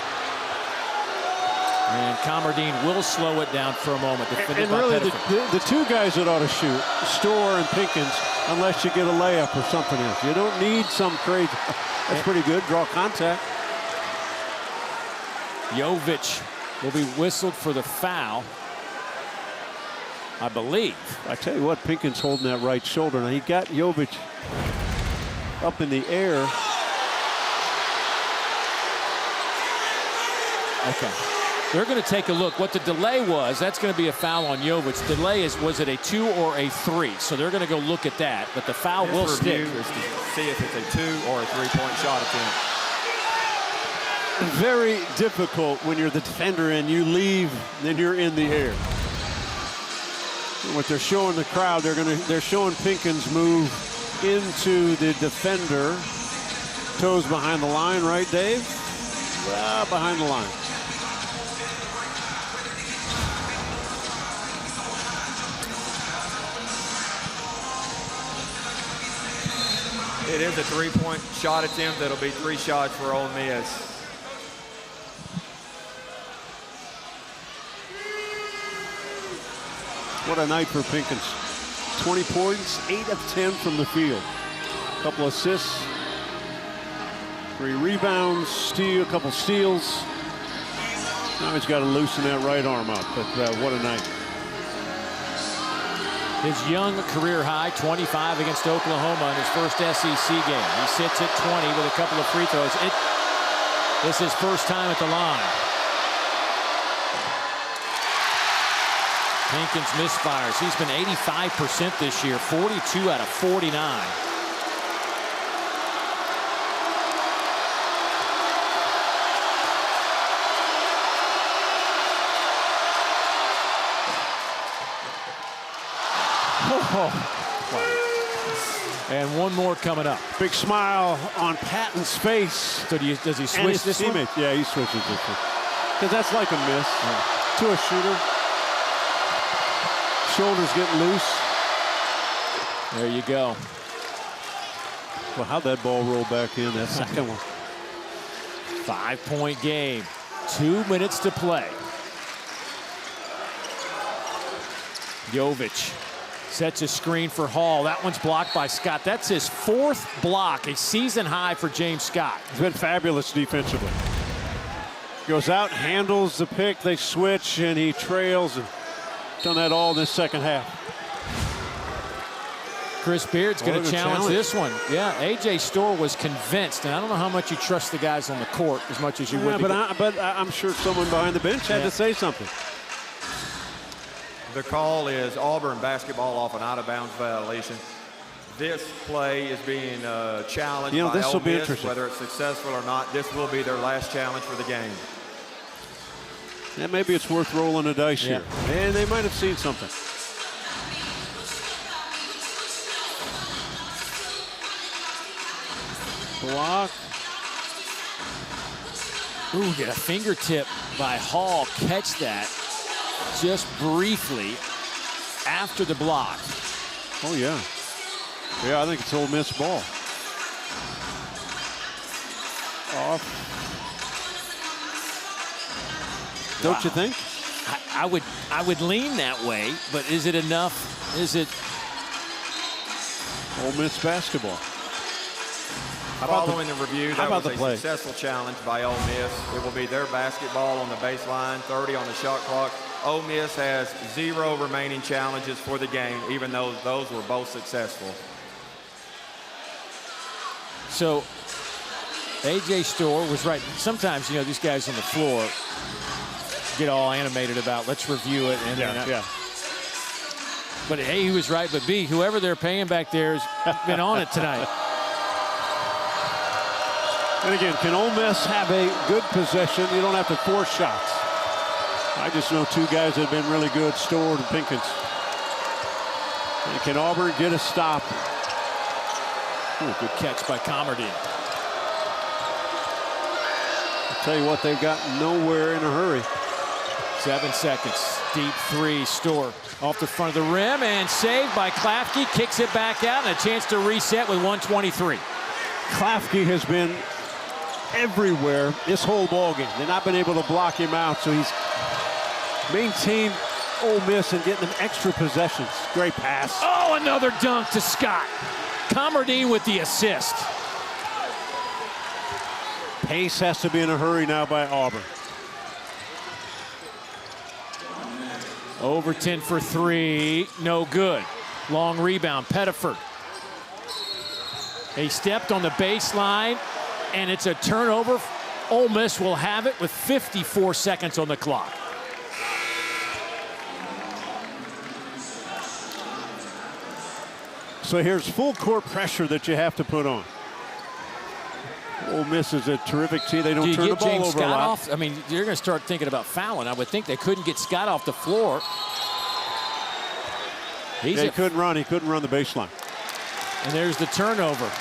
And Comardine will slow it down for a moment. And really, the two guys that ought to shoot, Storr and Pinkins, unless you get a layup or something else. You don't need some crazy. That's pretty good. Draw contact. Jovic will be whistled for the foul, I believe. I tell you what, Pinkins holding that right shoulder. Now, he got Jovic up in the air. Okay. They're going to take a look. What the delay was, that's going to be a foul on Jovic. Delay was it a 2 or a 3? So they're going to go look at that, but the foul will stick. Is to see if it's a 2 or a 3-point shot attempt. Very difficult when you're the defender and you leave, then you're in the air. And what they're showing the crowd, they're showing Pinkins move into the defender. Toes behind the line, right, Dave? Behind the line. It is a 3-point shot attempt. That'll be 3 shots for Ole Miss. What a night for Pinkins. 20 points, 8 of 10 from the field. A couple assists, 3 rebounds, a couple steals. Now he's got to loosen that right arm up, but what a night. His young career high, 25 against Oklahoma in his first SEC game. He sits at 20 with a couple of free throws. This is his first time at the line. Pinkins misfires. He's been 85% this year, 42 out of 49. And one more coming up. Big smile on Patton's face. So does he switch this one? Yeah, he switches this one. Because that's like a miss to a shooter. Shoulders getting loose. There you go. Well, how'd that ball roll back in, that second one? 5-point game. 2 minutes to play. Jovic sets a screen for Hall. That one's blocked by Scott. That's his 4th block, a season high for James Scott. He's been fabulous defensively. Goes out, handles the pick, they switch, and he trails. And done that all this second half. Chris Beard's going to challenge this one. Yeah, A.J. Storr was convinced, and I don't know how much you trust the guys on the court as much as you would. But I'm sure someone behind the bench had to say something. The call is Auburn basketball off an out-of-bounds violation. This play is being challenged by Ole Miss, whether it's successful or not. This will be their last challenge for the game. Yeah, maybe it's worth rolling the dice here. And they might have seen something. Block. Ooh, get a fingertip by Hall. Catch that just briefly after the block. Oh, yeah. Yeah, I think it's Ole Miss ball. Off. Don't you think? I would lean that way, but is it enough? Is it Ole Miss basketball? Following the review, that was a successful challenge by Ole Miss. It will be their basketball on the baseline, 30 on the shot clock. Ole Miss has 0 remaining challenges for the game, even though those were both successful. So A.J. Storr was right. Sometimes, you know, these guys on the floor get all animated about, let's review it. And But A, he was right, but B, whoever they're paying back there has been on it tonight. And again, can Ole Miss have a good possession? You don't have to force shots. I just know 2 guys that have been really good, Storr and Pinkins. And can Auburn get a stop? Ooh, good catch by Comardine. I'll tell you what, they've got nowhere in a hurry. 7 seconds. Deep 3, Storr off the front of the rim and saved by Klafke. Kicks it back out and a chance to reset with 1:23. Klafke has been everywhere this whole ball game. They've not been able to block him out, so he's maintained Ole Miss and getting them extra possessions. Great pass. Oh, another dunk to Scott. Comardine with the assist. Pace has to be in a hurry now by Auburn. Overton for three, no good. Long rebound, Pettiford. He stepped on the baseline, and it's a turnover. Ole Miss will have it with 54 seconds on the clock. So here's full court pressure that you have to put on. Ole Miss is a terrific team. They don't turn the ball over a lot. Off? I mean, you're going to start thinking about fouling. I would think they couldn't get Scott off the floor. He couldn't run. He couldn't run the baseline. And there's the turnover.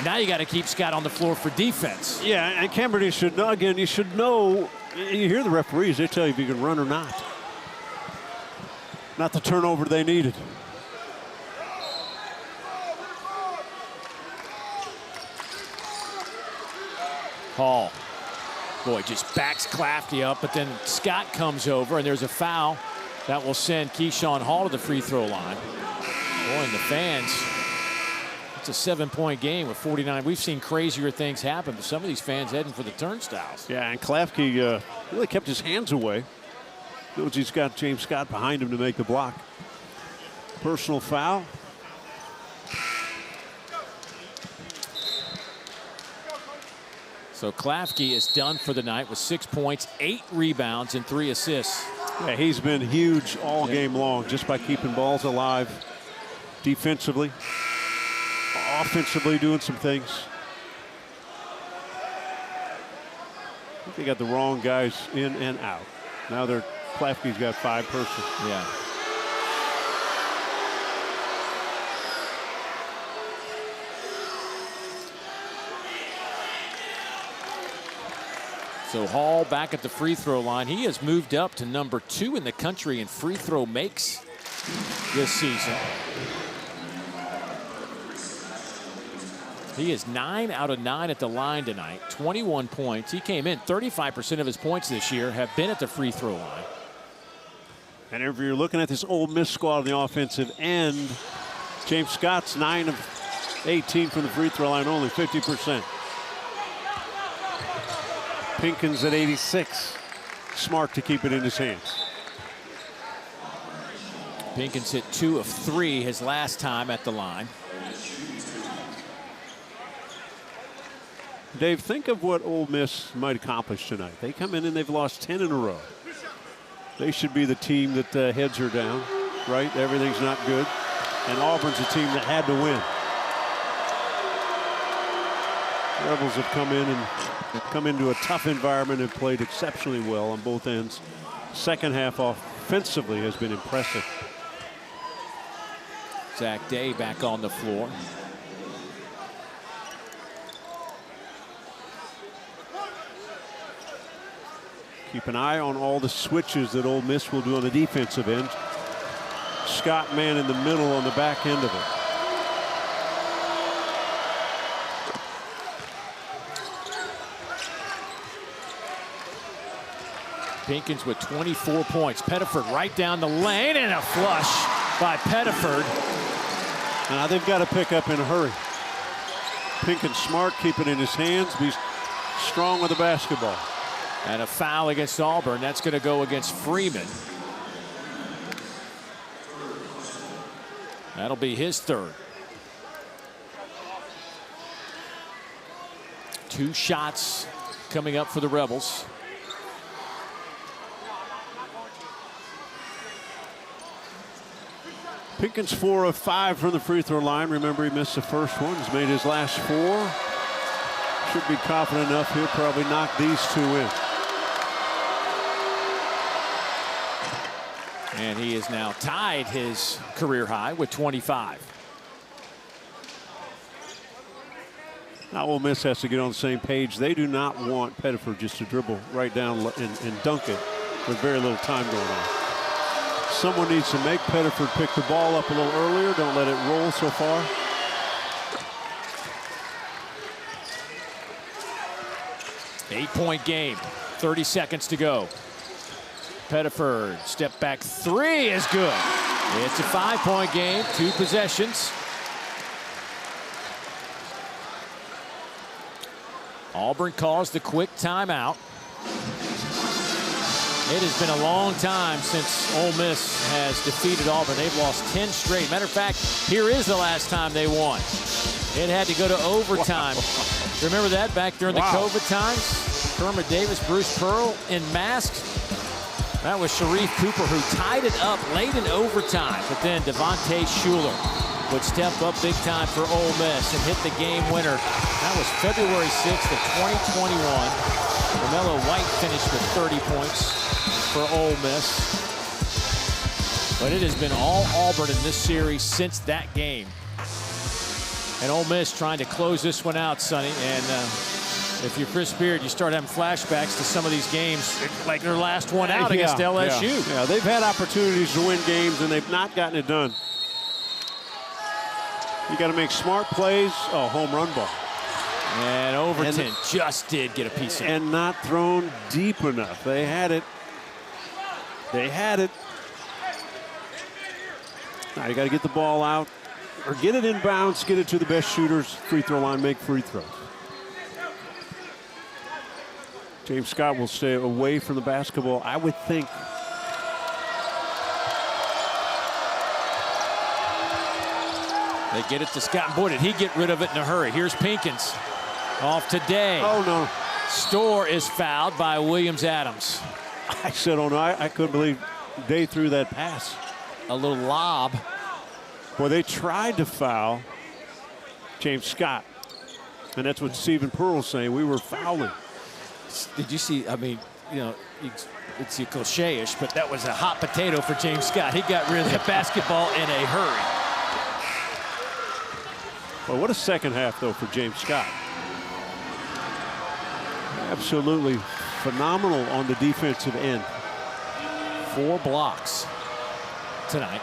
Now you got to keep Scott on the floor for defense. Yeah, and Camberdy should know. Again, you should know. You hear the referees. They tell you if you can run or not. Not the turnover they needed. Hall, boy, just backs Clafty up, but then Scott comes over, and there's a foul that will send Keyshawn Hall to the free throw line. Boy, and the fans, it's a 7-point game with 49. We've seen crazier things happen, but some of these fans heading for the turnstiles. Yeah, and Clafty really kept his hands away. Knows he's got James Scott behind him to make the block. Personal foul. So Klafke is done for the night with 6 points, 8 rebounds, and 3 assists. Yeah, he's been huge all game long just by keeping balls alive defensively, offensively doing some things. I think they got the wrong guys in and out. Now Klafke's got 5 persons. Yeah. So Hall back at the free throw line. He has moved up to number 2 in the country in free throw makes this season. He is 9 out of 9 at the line tonight, 21 points. He came in 35% of his points this year have been at the free throw line. And if you're looking at this Ole Miss squad on the offensive end, James Scott's 9 of 18 from the free throw line, only 50%. Pinkins at 86. Smart to keep it in his hands. Pinkins hit 2 of 3 his last time at the line. Dave, think of what Ole Miss might accomplish tonight. They come in and they've lost 10 in a row. They should be the team that heads are down, right? Everything's not good. And Auburn's a team that had to win. Rebels have come into a tough environment and played exceptionally well on both ends. Second half offensively has been impressive. Zach Day back on the floor. Keep an eye on all the switches that Ole Miss will do on the defensive end. Scott man in the middle on the back end of it. Pinkins with 24 points. Pettiford right down the lane, and a flush by Pettiford. Now they've got to pick up in a hurry. Pinkins smart, keep it in his hands, be strong with the basketball. And a foul against Auburn. That's going to go against Freeman. That'll be his 3rd. 2 shots coming up for the Rebels. Pinkins 4 of 5 from the free throw line. Remember, he missed the first one. He's made his last 4. Should be confident enough he'll probably knock these 2 in. And he has now tied his career high with 25. Now Ole Miss has to get on the same page. They do not want Pettiford just to dribble right down and dunk it with very little time going on. Someone needs to make Pettiford pick the ball up a little earlier. Don't let it roll so far. 8-point game, 30 seconds to go. Pettiford, step back three is good. It's a 5-point game, 2 possessions. Auburn calls the quick timeout. It has been a long time since Ole Miss has defeated Auburn. They've lost 10 straight. Matter of fact, here is the last time they won. It had to go to overtime. Wow. Remember that back during the COVID times? Kermit Davis, Bruce Pearl in masks. That was Sharif Cooper who tied it up late in overtime. But then Devontae Shuler would step up big time for Ole Miss and hit the game winner. That was February 6th of 2021. LaMelo White finished with 30 points for Ole Miss. But it has been all Auburn in this series since that game. And Ole Miss trying to close this one out, Sonny. And if you're Chris Beard, you start having flashbacks to some of these games like their last one out against LSU. Yeah, they've had opportunities to win games, and they've not gotten it done. You got to make smart plays. Oh, home run ball. And Overton just did get a piece of it. And not thrown deep enough. They had it. They had it. Now you got to get the ball out or get it inbounds, get it to the best shooters, free throw line, make free throws. James Scott will stay away from the basketball, I would think. They get it to Scott. Boy, did he get rid of it in a hurry. Here's Pinkins off today. Oh, no. Storr is fouled by Williams-Adams. I said, oh, no, I couldn't believe Day threw that pass. A little lob. Boy, they tried to foul James Scott. And that's what Stephen Pearl was saying. We were fouling. Did you see, I mean, you know, it's cliche-ish, but that was a hot potato for James Scott. He got rid of the basketball in a hurry. Well, what a second half, though, for James Scott. Absolutely phenomenal on the defensive end. 4 blocks tonight.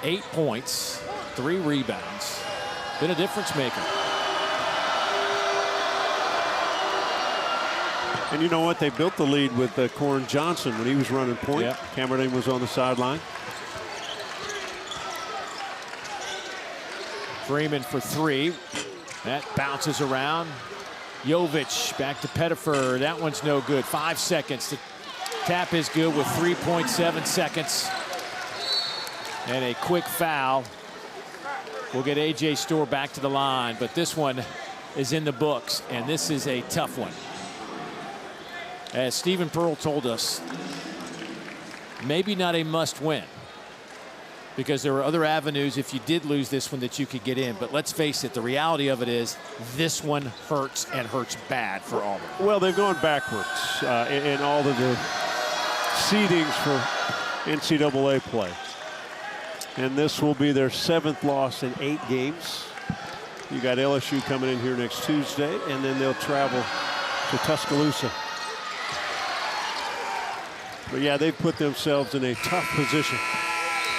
8 points, 3 rebounds. Been a difference maker. And you know what? They built the lead with Corin Johnson when he was running point. Yep. Cameron was on the sideline. Freeman for 3. That bounces around. Jovic back to Pettiford. That one's no good. 5 seconds. The tap is good with 3.7 seconds. And a quick foul. We'll get A.J. Storr back to the line, but this one is in the books, and this is a tough one. As Stephen Pearl told us, maybe not a must-win, because there were other avenues if you did lose this one that you could get in. But let's face it, the reality of it is this one hurts, and hurts bad for Auburn. Well, they've gone backwards in all of the seedings for NCAA play. And this will be their 7th loss in 8 games. You got LSU coming in here next Tuesday, and then they'll travel to Tuscaloosa. But yeah, they've put themselves in a tough position.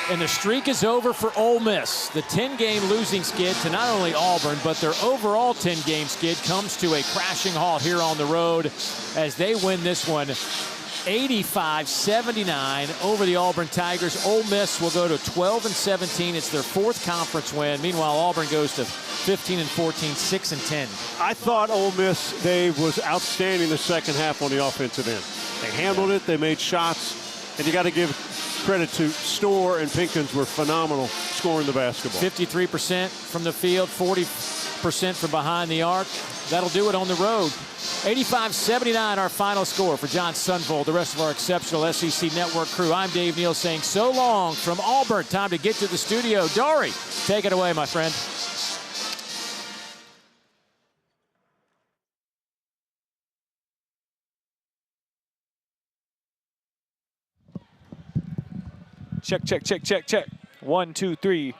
And the streak is over for Ole Miss. The 10-game losing skid to not only Auburn, but their overall 10-game skid comes to a crashing halt here on the road as they win this one 85-79 over the Auburn Tigers. Ole Miss will go to 12-17. It's their 4th conference win. Meanwhile, Auburn goes to 15-14, 6-10. I thought Ole Miss, Dave, was outstanding the second half on the offensive end. They handled it. They made shots. And you got to give credit to Storr and Pinkins were phenomenal scoring the basketball. 53% from the field, 40% from behind the arc. That'll do it on the road. 85-79 our final score for John Sunvold, the rest of our exceptional SEC Network crew. I'm Dave Neal saying so long from Auburn. Time to get to the studio. Dory, take it away, my friend. Check, check, check, check, check. 1, 2, 3.